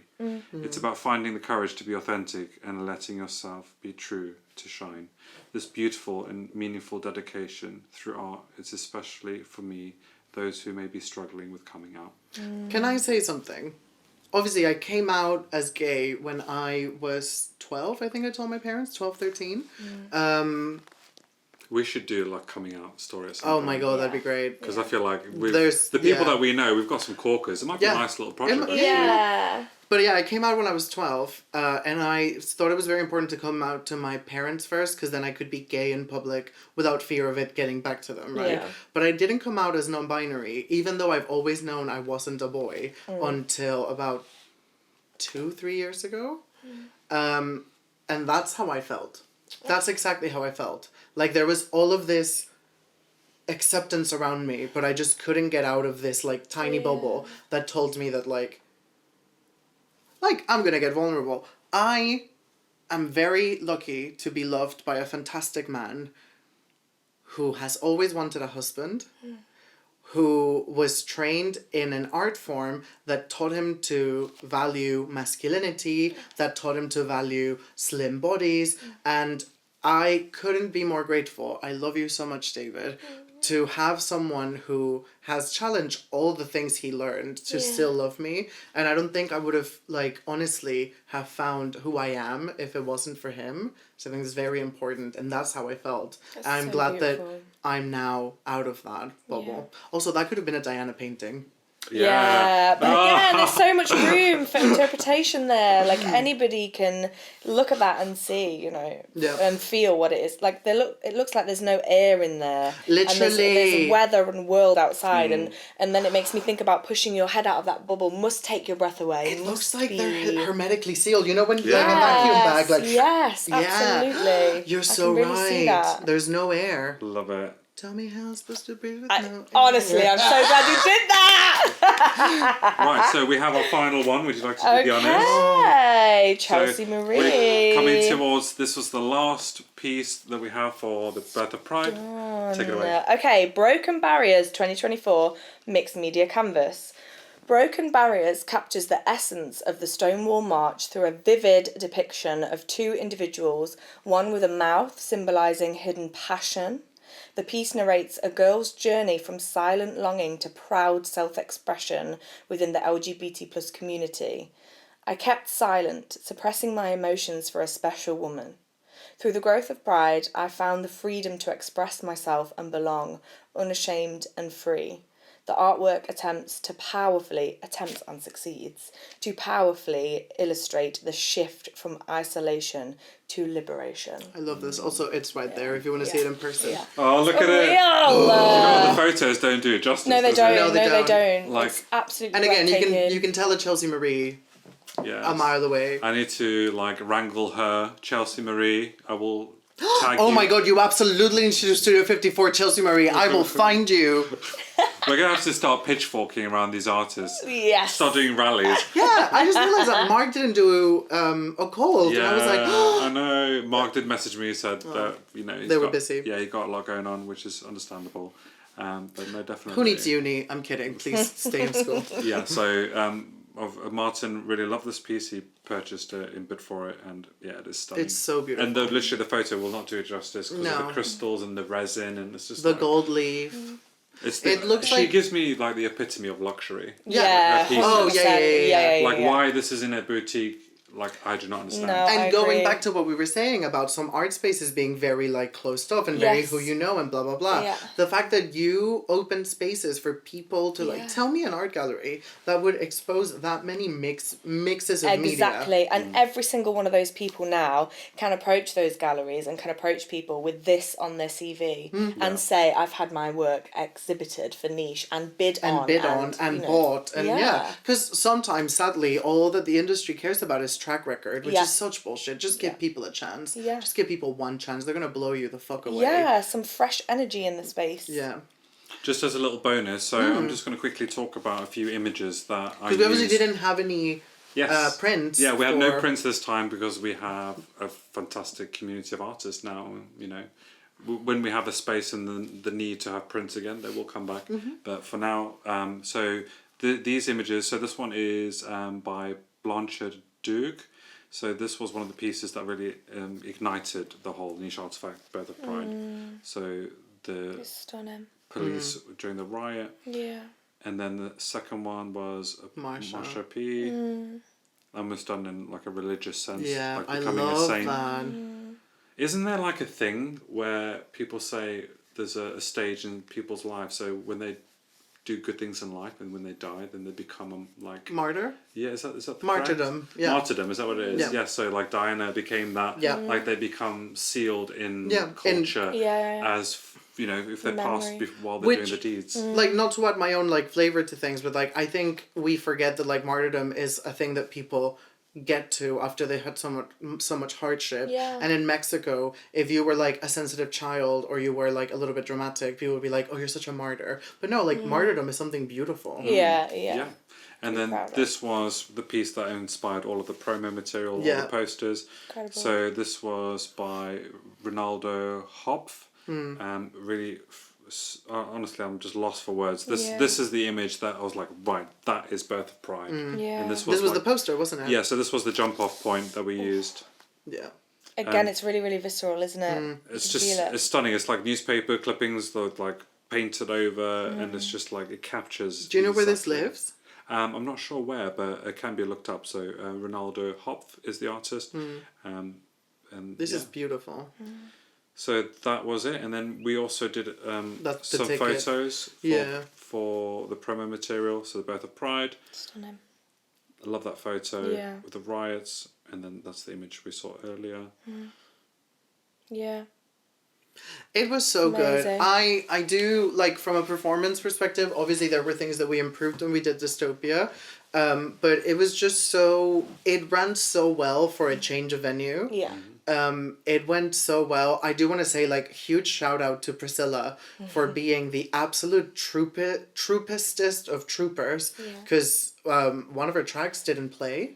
It's about finding the courage to be authentic and letting yourself be true to shine. This beautiful and meaningful dedication through art is especially for me, those who may be struggling with coming out. Can I say something? Obviously, I came out as gay when I was 12, I think I told my parents, 12, 13. We should do like coming out story at some Oh point. my god, that'd be great. Because I feel like There's- the people yeah. that we know, we've got some corkers. It might be a nice little project. actually. Yeah. But yeah, I came out when I was 12, and I thought it was very important to come out to my parents first, because then I could be gay in public without fear of it getting back to them, right? Yeah. But I didn't come out as non-binary, even though I've always known I wasn't a boy, until about 2-3 years ago. And that's how I felt. That's exactly how I felt. Like, there was all of this acceptance around me, but I just couldn't get out of this like tiny bubble that told me that like I'm gonna get vulnerable. I am very lucky to be loved by a fantastic man who has always wanted a husband, who was trained in an art form that taught him to value masculinity, that taught him to value slim bodies, and I couldn't be more grateful. I love you so much, David, to have someone who has challenged all the things he learned to still love me. And I don't think I would have, like, honestly have found who I am if it wasn't for him. So I think it's very important, and that's how I felt. I'm so glad beautiful. that I'm now out of that bubble. Also, that could have been a Diana painting. Yeah, but again, there's so much room for interpretation there. Like anybody can look at that and see, you know, and feel what it is. Like it looks like there's no air in there. Literally, and there's weather and world outside, and then it makes me think about pushing your head out of that bubble must take your breath away. It looks like they're hermetically sealed. You know when like a vacuum bag, like absolutely. You're so really see right. that. There's no air. Love it. Tell me how I'm supposed to breathe with no air. Honestly, I'm so glad you did that. Right, so we have our final one. Would you like to do the honors? Okay, Chelsea Marie. We're coming towards, this was the last piece that we have for the Birth of Pride. Take it away. Okay, Broken Barriers 2024 Mixed Media Canvas. Broken Barriers captures the essence of the Stonewall March through a vivid depiction of two individuals, one with a mouth symbolising hidden passion. The piece narrates a girl's journey from silent longing to proud self-expression within the LGBT+ community. I kept silent, suppressing my emotions for a special woman. Through the growth of Pride, I found the freedom to express myself and belong, unashamed and free. The artwork attempts and succeeds, to powerfully illustrate the shift from isolation to liberation. I love this. Also, it's right there if you want to see it in person. Yeah. Oh, look at it. Real. You know, the photos don't do it justice. No, they don't. No, they don't. Like, it's absolutely And again, breathtaking. you can tell a Chelsea Marie a mile away. I need to like wrangle her, Chelsea Marie. I will tag Oh you. my god, you absolutely need to do Studio 54, Chelsea Marie. I will find you. We're gonna have to start pitchforking around these artists. Yes. Start doing rallies. Yeah, I just realised that Mark didn't do a call. Yeah, And I was like, I know. Mark did message me, said that, you know, They were busy. Yeah, he got a lot going on, which is understandable. But no, definitely. who needs uni? I'm kidding. Please stay in school. Yeah, so Martin really loved this piece. He purchased it in bid for it, and yeah, it is stunning. It's so beautiful. And literally the photo will not do it justice because of the crystals and the resin, and it's just The like, gold leaf. It looks she like- gives me like the epitome of luxury. Yeah. Her pieces. Oh, yeah. Like why this is in a boutique, like I do not understand. No. And I going agree. back to what we were saying about some art spaces being very like closed off and very Yes. who you know and blah blah blah. Yeah. The fact that you open spaces for people to like tell me an art gallery that would expose that many mixes of media. Exactly. And every single one of those people now can approach those galleries and can approach people with this on their CV and say, I've had my work exhibited for Niche and bid on and you know, bought and yeah. because sometimes sadly all that the industry cares about is track record, which Yeah. is such bullshit. Just give people a chance. Yeah. Just give people one chance. They're gonna blow you the fuck away. Yeah, some fresh energy in the space. Yeah. Just as a little bonus, so I'm just going to quickly talk about a few images that I Because we obviously used. didn't have any prints. Yeah, we had no for- prints this time because we have a fantastic community of artists now. You know, when we have a space and the need to have prints again, they will come back. But for now, so these images. So this one is by Blanchard Duke. So this was one of the pieces that really ignited the whole Niche Artefact Birth of Pride. So the It's stunning. police during the riot. Yeah. And then the second one was Marsha P. Almost done in like a religious sense. Yeah, like I becoming love a saint. that. Isn't there like a thing where people say there's a stage in people's lives, so when they do good things in life and when they die, then they become like Martyr? Yeah, is that the Martyrdom, correct? yeah. Martyrdom, is that what it is? Yeah. So like Diana became that. Yeah. Like they become sealed in Yeah, culture Yeah. as you know if they pass Memory. while they're Which- doing the deeds. Like, not to add my own, like, flavour to things, but, like, I think we forget that, like, martyrdom is a thing that people get to after they had so much hardship. Yeah. And in Mexico, if you were like a sensitive child or you were like a little bit dramatic, people would be like, oh, you're such a martyr. But no, like martyrdom is something beautiful. Yeah. And then this was the piece that inspired all of the promo material, all the posters. Incredible. So this was by Ronaldo Hopf. Really, honestly, I'm just lost for words. This is the image that I was like, right, that is Birth of Pride. Yeah. And this was the poster, wasn't it? Yeah, so this was the jump off point that we used. Yeah. Again, it's really, really visceral, isn't it? It's just, it's stunning. It's like newspaper clippings that like painted over, and it's just like, it captures. Do you know where this lives? I'm not sure where, but it can be looked up. So Ronaldo Hopf is the artist. And this is beautiful. So that was it, and then we also did some photos for the promo material. So the Birth of Pride. Stunning. I love that photo with the riots, and then that's the image we saw earlier. Yeah. It was so Amazing. good. I do, like, from a performance perspective, obviously there were things that we improved when we did Dystopia, but it was just it ran so well for a change of venue. Yeah. It went so well. I do want to say, like, huge shout out to Priscilla for being the absolute troopistest of troopers, because one of her tracks didn't play.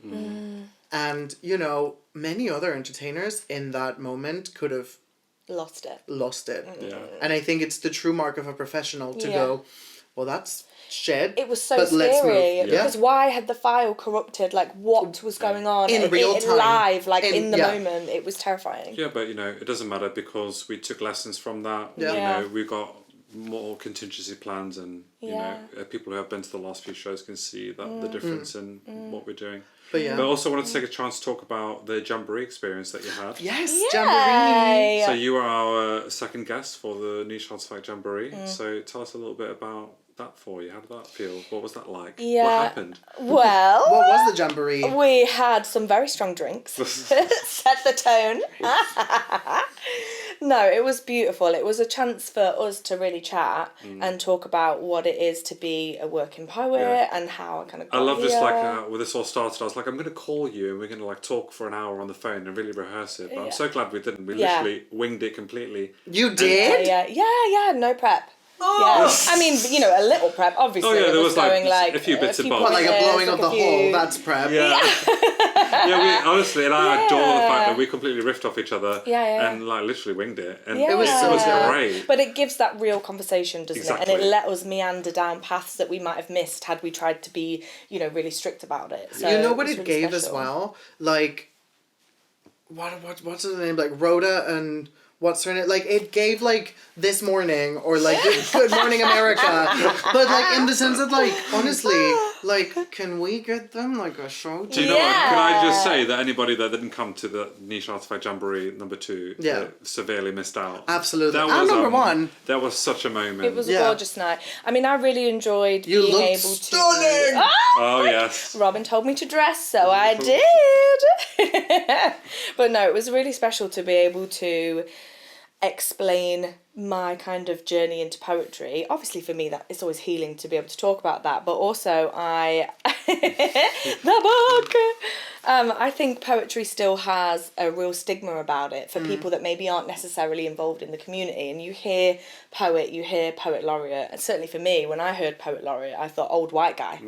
And, you know, many other entertainers in that moment could have lost it. Yeah. And I think it's the true mark of a professional to go, well, that's shit. It was so but let's scary move. because why had the file corrupted? Like, what was going on in real time, live? Like in the moment, it was terrifying. Yeah, but you know, it doesn't matter because we took lessons from that. Yeah. You know, we got more contingency plans, and you know, people who have been to the last few shows can see that the difference in what we're doing. But also wanted to take a chance to talk about the JAMBOREE experience that you had. Yes, JAMBOREE. So you were our second guest for the Niche Artefact Jamboree. So tell us a little bit about that for you. How did that feel? What was that like? Yeah. What happened? Well, what was the Jamboree? We had some very strong drinks. Set the tone. No, it was beautiful. It was a chance for us to really chat and talk about what it is to be a working poet and how I kind of got I love here. just like when this all started, I was like, I'm going to call you and we're going to like talk for an hour on the phone and really rehearse it. But I'm so glad we didn't. We literally winged it completely. You did? Yeah, no prep. Yeah, I mean, you know, a little prep. Obviously, Oh yeah, there was going like a few bits and bobs. Like a blowing of the hole. That's prep. Yeah. We honestly, and I adore the fact that we completely riffed off each other. And like literally winged it, and it was great. But it gives that real conversation, doesn't it? And it Exactly. let us meander down paths that we might have missed had we tried to be, you know, really strict about it. So you know what was it really gave as special. well? Like, what's her name? Like Rhoda and. What's her name? Like, it gave, like, This Morning, or, like, Good Morning America. But, like, in the sense that, like, honestly, like, can we get them, like, a show? Do you know what? Can I just say that anybody that didn't come to the Niche Artefact Jamboree #2 severely missed out? Absolutely. That And was, number one. That was such a moment. It was a gorgeous night. I mean, I really enjoyed You being looked able stunning! to... Oh, yes. Robin told me to dress, so I did. But no, it was really special to be able to explain my kind of journey into poetry. Obviously for me that it's always healing to be able to talk about that, but also the book. I think poetry still has a real stigma about it for people that maybe aren't necessarily involved in the community, and you hear poet, you hear poet laureate, and certainly for me when I heard poet laureate I thought old white guy,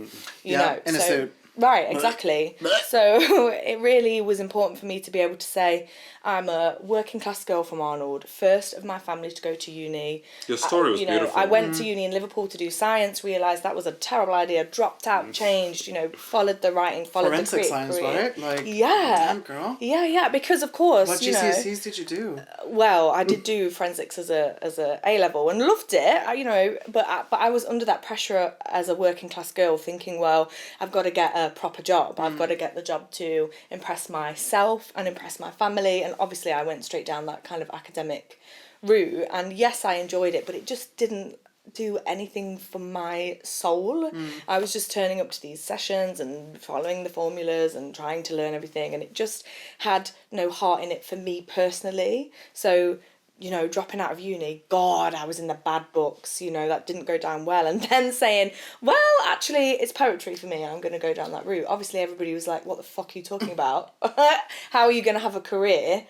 you know, in a suit. Right, exactly. So it really was important for me to be able to say I'm a working class girl from Arnold, first of my family to go to uni. Your story was beautiful. I went to uni in Liverpool to do science, realised that was a terrible idea, dropped out, changed, you know, followed the writing, followed Forensic the science, career. right? Like, yeah. Damn, girl. Yeah, because of course, What you know. GCSEs did you do? Well, I did do forensics as a A-level and loved it, you know, but I was under that pressure as a working class girl thinking, well, I've got to get a proper job. I've got to get the job to impress myself and impress my family, and obviously I went straight down that kind of academic route, and yes, I enjoyed it, but it just didn't do anything for my soul. I was just turning up to these sessions and following the formulas and trying to learn everything, and it just had no heart in it for me personally. So you know, dropping out of uni, God, I was in the bad books, you know, that didn't go down well. And then saying, well, actually, it's poetry for me, and I'm going to go down that route. Obviously, everybody was like, what the fuck are you talking about? How are you going to have a career?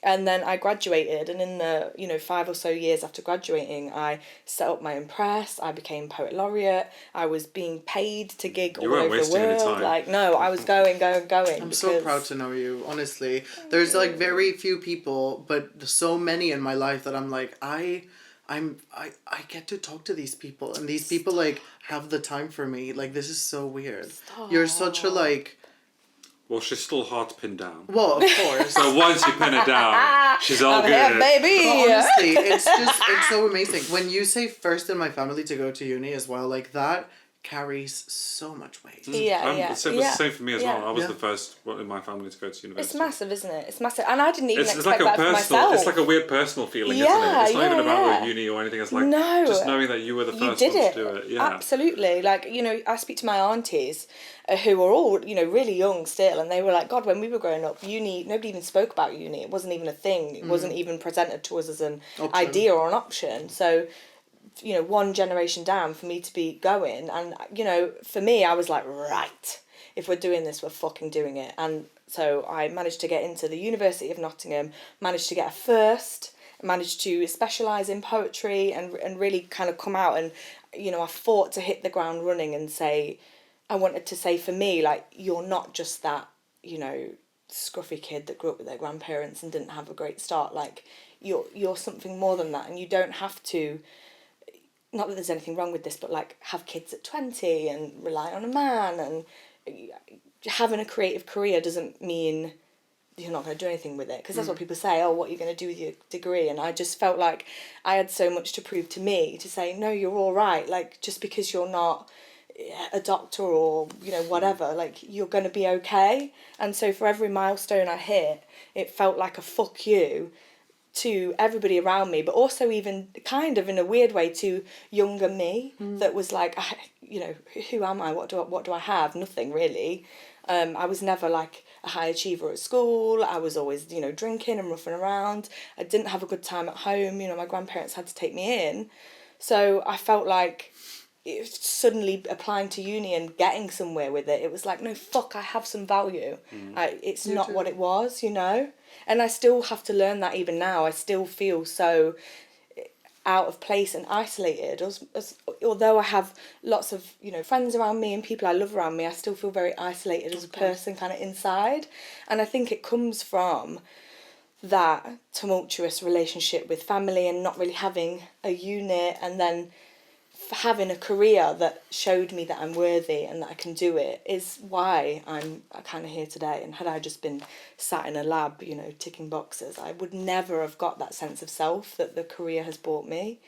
And then I graduated, and in the, you know, 5 or so years after graduating, I set up my own press, I became poet laureate, I was being paid to gig all over the world. Like, no, I was going. I'm so proud to know you, honestly. There's like very few people, but so many in my life that I'm like, I get to talk to these people, and these people like have the time for me. Like, this is so weird. You're such a like... Well, she's still hard to pin down. Well, of course. So once you pin her down, she's all good. Here, baby. But honestly, it's so amazing. When you say first in my family to go to uni as well, like that carries so much weight. Yeah. It was the same for me as well. I was the first one in my family to go to university. It's massive, isn't it? It's massive. And I didn't even expect like that for myself. It's like a weird personal feeling, isn't it? It's not even about uni or anything. It's like just knowing that you were the first one to do it. Yeah. Absolutely. Like, you know, I speak to my aunties who are all, you know, really young still, and they were like, God, when we were growing up, uni, nobody even spoke about uni. It wasn't even a thing. It wasn't even presented to us as an idea or an option. So, you know, one generation down for me to be going, and, you know, for me, I was like, right, if we're doing this, we're fucking doing it. And so I managed to get into the University of Nottingham, managed to get a first, managed to specialise in poetry and really kind of come out, and, you know, I fought to hit the ground running and say, I wanted to say for me, like, you're not just that, you know, scruffy kid that grew up with their grandparents and didn't have a great start. Like, you're something more than that, and you don't have to, not that there's anything wrong with this, but like have kids at 20 and rely on a man, and having a creative career doesn't mean you're not going to do anything with it, because that's what people say, oh, what are you going to do with your degree? And I just felt like I had so much to prove to me to say, no, you're all right. Like, just because you're not a doctor or, you know, whatever, like, you're going to be okay. And so for every milestone I hit, it felt like a fuck you to everybody around me, but also even kind of in a weird way to younger me that was like, you know, who am I? What do I have? Nothing really. I was never like a high achiever at school. I was always, you know, drinking and roughing around. I didn't have a good time at home. You know, my grandparents had to take me in. So I felt like suddenly applying to uni and getting somewhere with it, it was like, no, fuck, I have some value. It's not what it was, you know? And I still have to learn that even now. I still feel so out of place and isolated. Although I have lots of, you know, friends around me and people I love around me, I still feel very isolated as a person kind of inside. And I think it comes from that tumultuous relationship with family and not really having a unit, and then having a career that showed me that I'm worthy and that I can do it is why I'm kind of here today. And had I just been sat in a lab, you know, ticking boxes, I would never have got that sense of self that the career has brought me.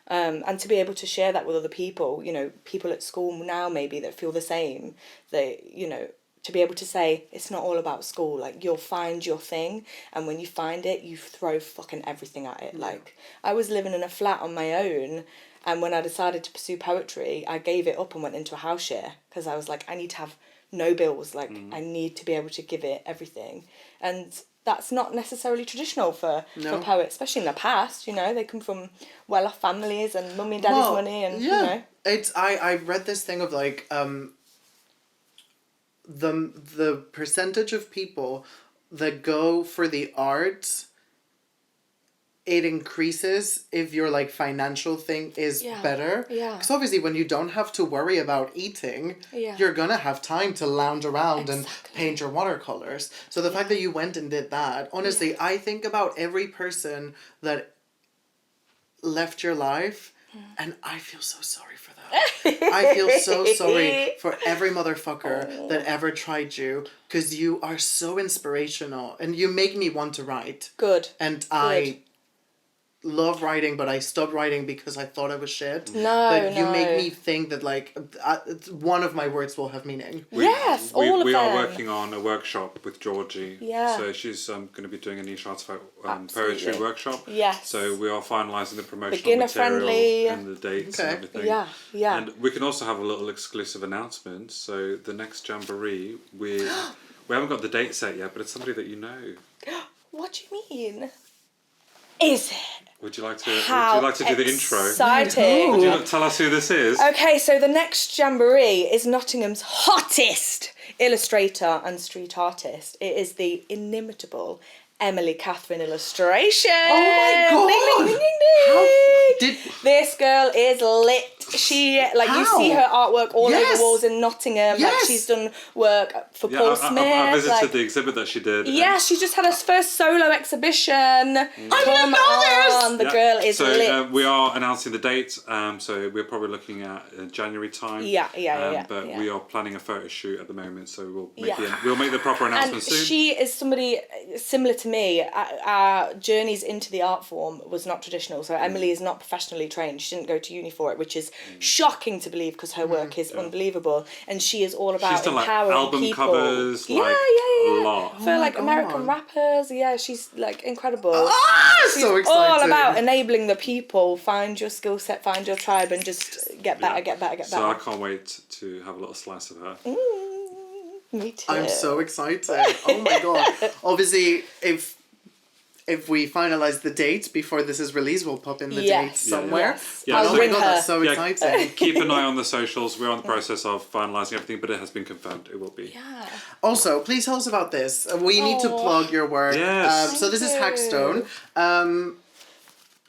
And to be able to share that with other people, you know, people at school now maybe that feel the same, they, you know, to be able to say, it's not all about school, like, you'll find your thing, and when you find it, you throw fucking everything at it. Like, I was living in a flat on my own, and when I decided to pursue poetry, I gave it up and went into a house share, because I was like, I need to have no bills, like, I need to be able to give it everything. And that's not necessarily traditional for poets, especially in the past, you know, they come from well-off families and mummy and daddy's money, and, you know. It's, I read this thing of, like, the percentage of people that go for the arts, it increases if your, like, financial thing is better. Yeah. Because obviously when you don't have to worry about eating, you're gonna have time to lounge around and paint your watercolors. So the fact that you went and did that, honestly, I think about every person that left your life, and I feel so sorry for that. I feel so sorry for every motherfucker that ever tried you, because you are so inspirational and you make me want to write. Good. And I love writing, but I stopped writing because I thought I was shit. But you make me think that, like, one of my words will have meaning. We all of we them. are working on a workshop with Georgie. Yeah. So she's going to be doing a Niche Artefact poetry workshop. Yes. So we are finalising the promotional Beginner material friendly. and the dates and everything. Yeah. And we can also have a little exclusive announcement. So the next Jamboree, we haven't got the date set yet, but it's somebody that you know. What do you mean? Is it? Would you like to do the intro? Exciting. Would you tell us who this is? Okay, so the next Jamboree is Nottingham's hottest illustrator and street artist. It is the inimitable Emily Catherine Illustration. Oh my God! Ding, ding, ding, ding, ding. This girl is lit. She, like, you see her artwork all over the walls in Nottingham. Like, she's done work for Paul Smith. I visited the exhibit that she did. Yeah, she just had her first solo exhibition. I didn't know this! The girl is lit. So we are announcing the date. So we're probably looking at January time. But we are planning a photo shoot at the moment. So we'll make the proper announcement soon. She is somebody similar to me. Our journeys into the art form was not traditional. So Emily is not professionally trained. She didn't go to uni for it, which is shocking to believe because her work is unbelievable. And she is all about empowering album people. covers, a lot. For American rappers, she's like incredible. She's so exciting. all about enabling the people. Find your skill set, find your tribe, and just get better, get better, get better. So I can't wait to have a little slice of her. Me too. I'm so excited. Oh my God. Obviously, if we finalise the date before this is released, we'll pop in the date somewhere. I'll ring her. That's so exciting. Keep an eye on the socials. We're on the process of finalising everything, but it has been confirmed. It will be. Yeah. Also, please tell us about this. We need to plug your work. Yes. So this is Hackstone.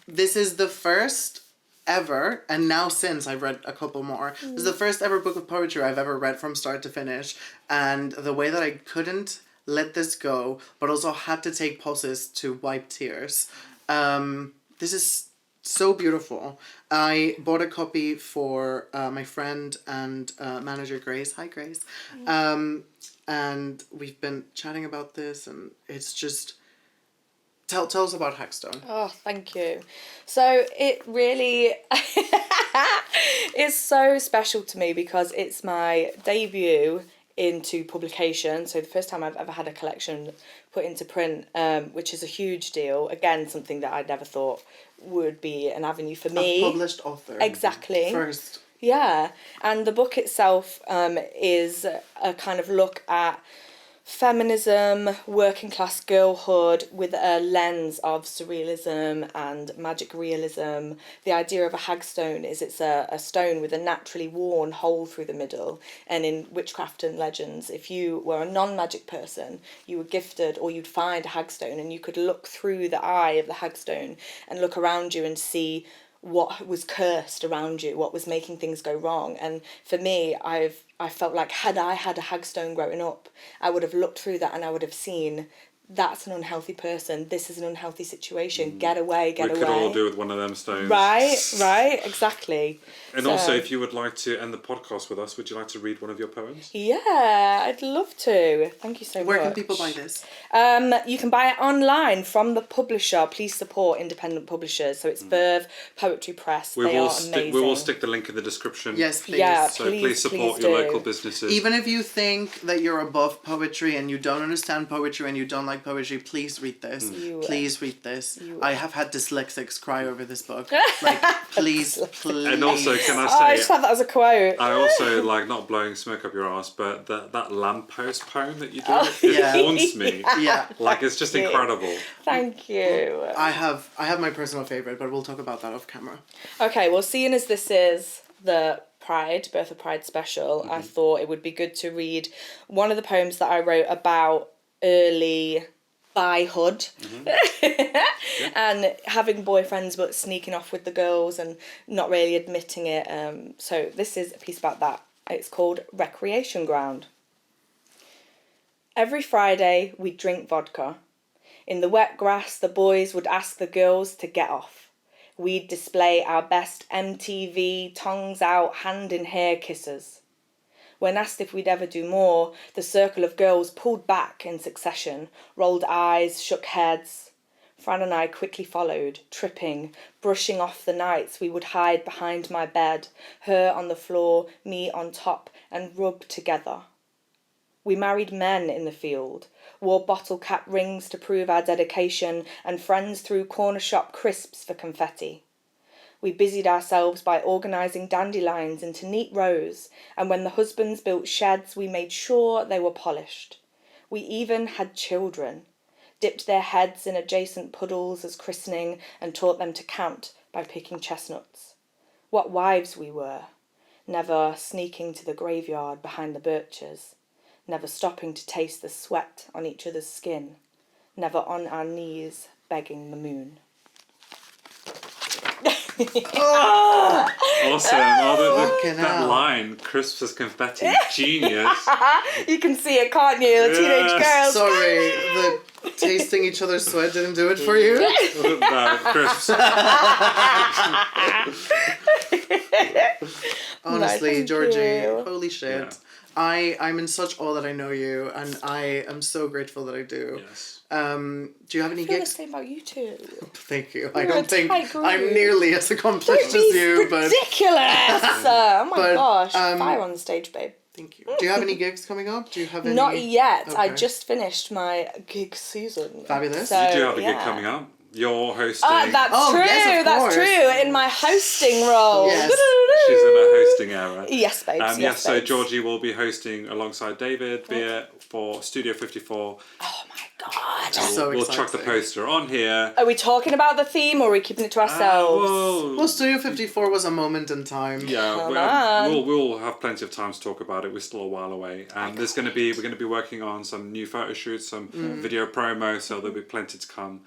This is the first ever, and now since I've read a couple more, this is the first ever book of poetry I've ever read from start to finish. And the way that I couldn't let this go, but also had to take pauses to wipe tears. This is so beautiful. I bought a copy for my friend and manager Grace. Hi, Grace. And we've been chatting about this, and it's just... Tell us about Hackstone. Oh, thank you. So it really is so special to me because it's my debut into publication. So the first time I've ever had a collection put into print, which is a huge deal. Again, something that I never thought would be an avenue for me. A published author. Exactly. First. Yeah. And the book itself is a kind of look at feminism, working class girlhood with a lens of surrealism and magic realism. The idea of a hagstone is it's a stone with a naturally worn hole through the middle. And in witchcraft and legends, if you were a non-magic person, you were gifted, or you'd find a hagstone and you could look through the eye of the hagstone and look around you and see what was cursed around you, what was making things go wrong. And for me, I felt like had I had a hagstone growing up, I would have looked through that and I would have seen that's an unhealthy person, this is an unhealthy situation, get away. We could all do with one of them stones. Right, exactly. And also, if you would like to end the podcast with us, would you like to read one of your poems? Yeah, I'd love to. Thank you so much. Where can people buy this? You can buy it online from the publisher. Please support independent publishers. So it's Verve Poetry Press. They are amazing. We will stick the link in the description. Yes, please. Yeah, so please support your local businesses. Even if you think that you're above poetry and you don't understand poetry and you don't like poetry, please read this. Please read this. I have had dyslexics cry over this book. Like, please. And also, can I say... I just had that as a quote. I also, like, not blowing smoke up your ass, but that lamppost poem that you do, it haunts me. Yeah. Like, it's just incredible. Thank you. I have my personal favourite, but we'll talk about that off camera. Okay, well, seeing as this is the Birth of Pride special, I thought it would be good to read one of the poems that I wrote about early boyhood and having boyfriends but sneaking off with the girls and not really admitting it. So this is a piece about that. It's called Recreation Ground. Every Friday we'd drink vodka. In the wet grass the boys would ask the girls to get off. We'd display our best MTV, tongues out, hand in hair kisses. When asked if we'd ever do more, the circle of girls pulled back in succession, rolled eyes, shook heads. Fran and I quickly followed, tripping, brushing off the nights we would hide behind my bed, her on the floor, me on top, and rub together. We married men in the field, wore bottle cap rings to prove our dedication, and friends threw corner shop crisps for confetti. We busied ourselves by organising dandelions into neat rows, and when the husbands built sheds, we made sure they were polished. We even had children. dipped their heads in adjacent puddles as christening, and taught them to count by picking chestnuts. What wives we were, never sneaking to the graveyard behind the birches, never stopping to taste the sweat on each other's skin, never on our knees begging the moon. Awesome. That line, crisps as confetti, genius. You can see it, can't you? The teenage girls. Sorry, the tasting each other's sweat didn't do it for you? No, crisps. Honestly, Thank Georgie, you. holy shit. Yeah. I'm in such awe that I know you, and I am so grateful that I do. Yes. Do you have any I feel the gigs? same about you two. Thank you. We're I a don't think tight group. I'm nearly as accomplished Don't as be you, but ridiculous! Oh my But, gosh, fire on the stage, babe. thank you. Do you have any gigs coming up? Do you have any? Not yet. I Okay. just finished my gig season. Fabulous. So, You do have a gig yeah. coming up. You're hosting. That's Oh, true. yes, of That's course. true. In my hosting role. Yes. She's in a hosting era. Yes, babes. Yes, so babes. Georgie will be hosting alongside David Beer for Studio 54. Oh my god. So We'll chuck the exciting. poster on here. Are we talking about the theme or are we keeping it to ourselves? Well, Studio 54 was a moment in time. Yeah, Come on. we'll have plenty of time to talk about it. We're still a while away, and we're going to be working on some new photo shoots, some video promo, so there'll be plenty to come.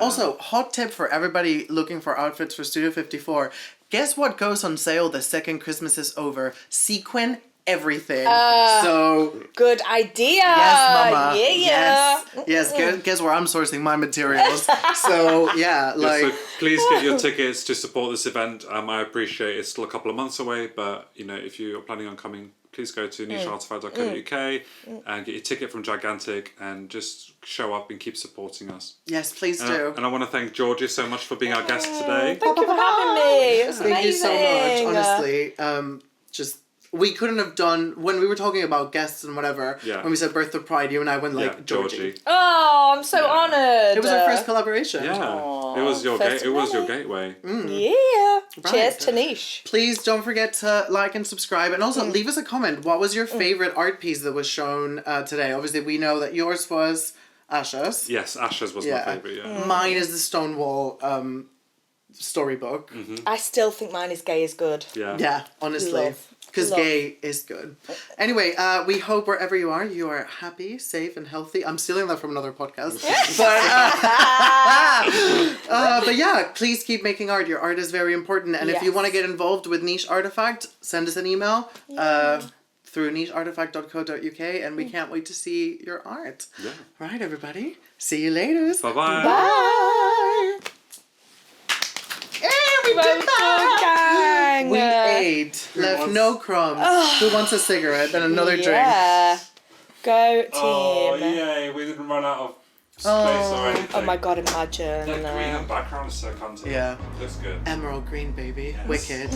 Also, hot tip for everybody looking for outfits for Studio 54. Guess what goes on sale the second Christmas is over? Sequin everything. So, Good idea. yes, mama. Yeah. Yes. Guess where I'm sourcing my materials. So, yeah, like... So please get your tickets to support this event. I appreciate it's still a couple of months away, but you know, if you're planning on coming, please go to nicheartefact.co.uk and get your ticket from Gigantic and just show up and keep supporting us. Yes, please do. And I want to thank Georgie so much for being our guest today. Thank you for having me. It was Thank you so much, amazing. honestly. We couldn't have done, when we were talking about guests and whatever, Yeah. when we said Birth of Pride, you and I went like, Yeah, Georgie. Oh, I'm so honoured. It was our first collaboration. Yeah, it was your first gateway. Yeah. Cheers to Niche. Please don't forget to like and subscribe, and also leave us a comment. What was your favorite art piece that was shown today? Obviously, we know that yours was Asha's. Yes, Ashes was my favourite, yeah. Mine is the Stonewall storybook. I still think mine is gay is good. Yeah. Yeah, honestly. Love. Because Love. gay is good. Anyway, we hope wherever you are happy, safe, and healthy. I'm stealing that from another podcast. But yeah, please keep making art. Your art is very important. And if you Yes. want to get involved with Niche Artefact, send us an email through nicheartefact.co.uk, and we can't wait to see your art. Yeah. Right, everybody. See you later. Bye-bye. Bye. We did that! Gang. We ate, left no crumbs. Who wants a cigarette? Then another drink. Yeah. Go team. Oh, yay, we didn't run out of space or anything. Oh my god, imagine. The green and background is so content. Yeah. Looks good. Emerald green, baby. Yes. Wicked.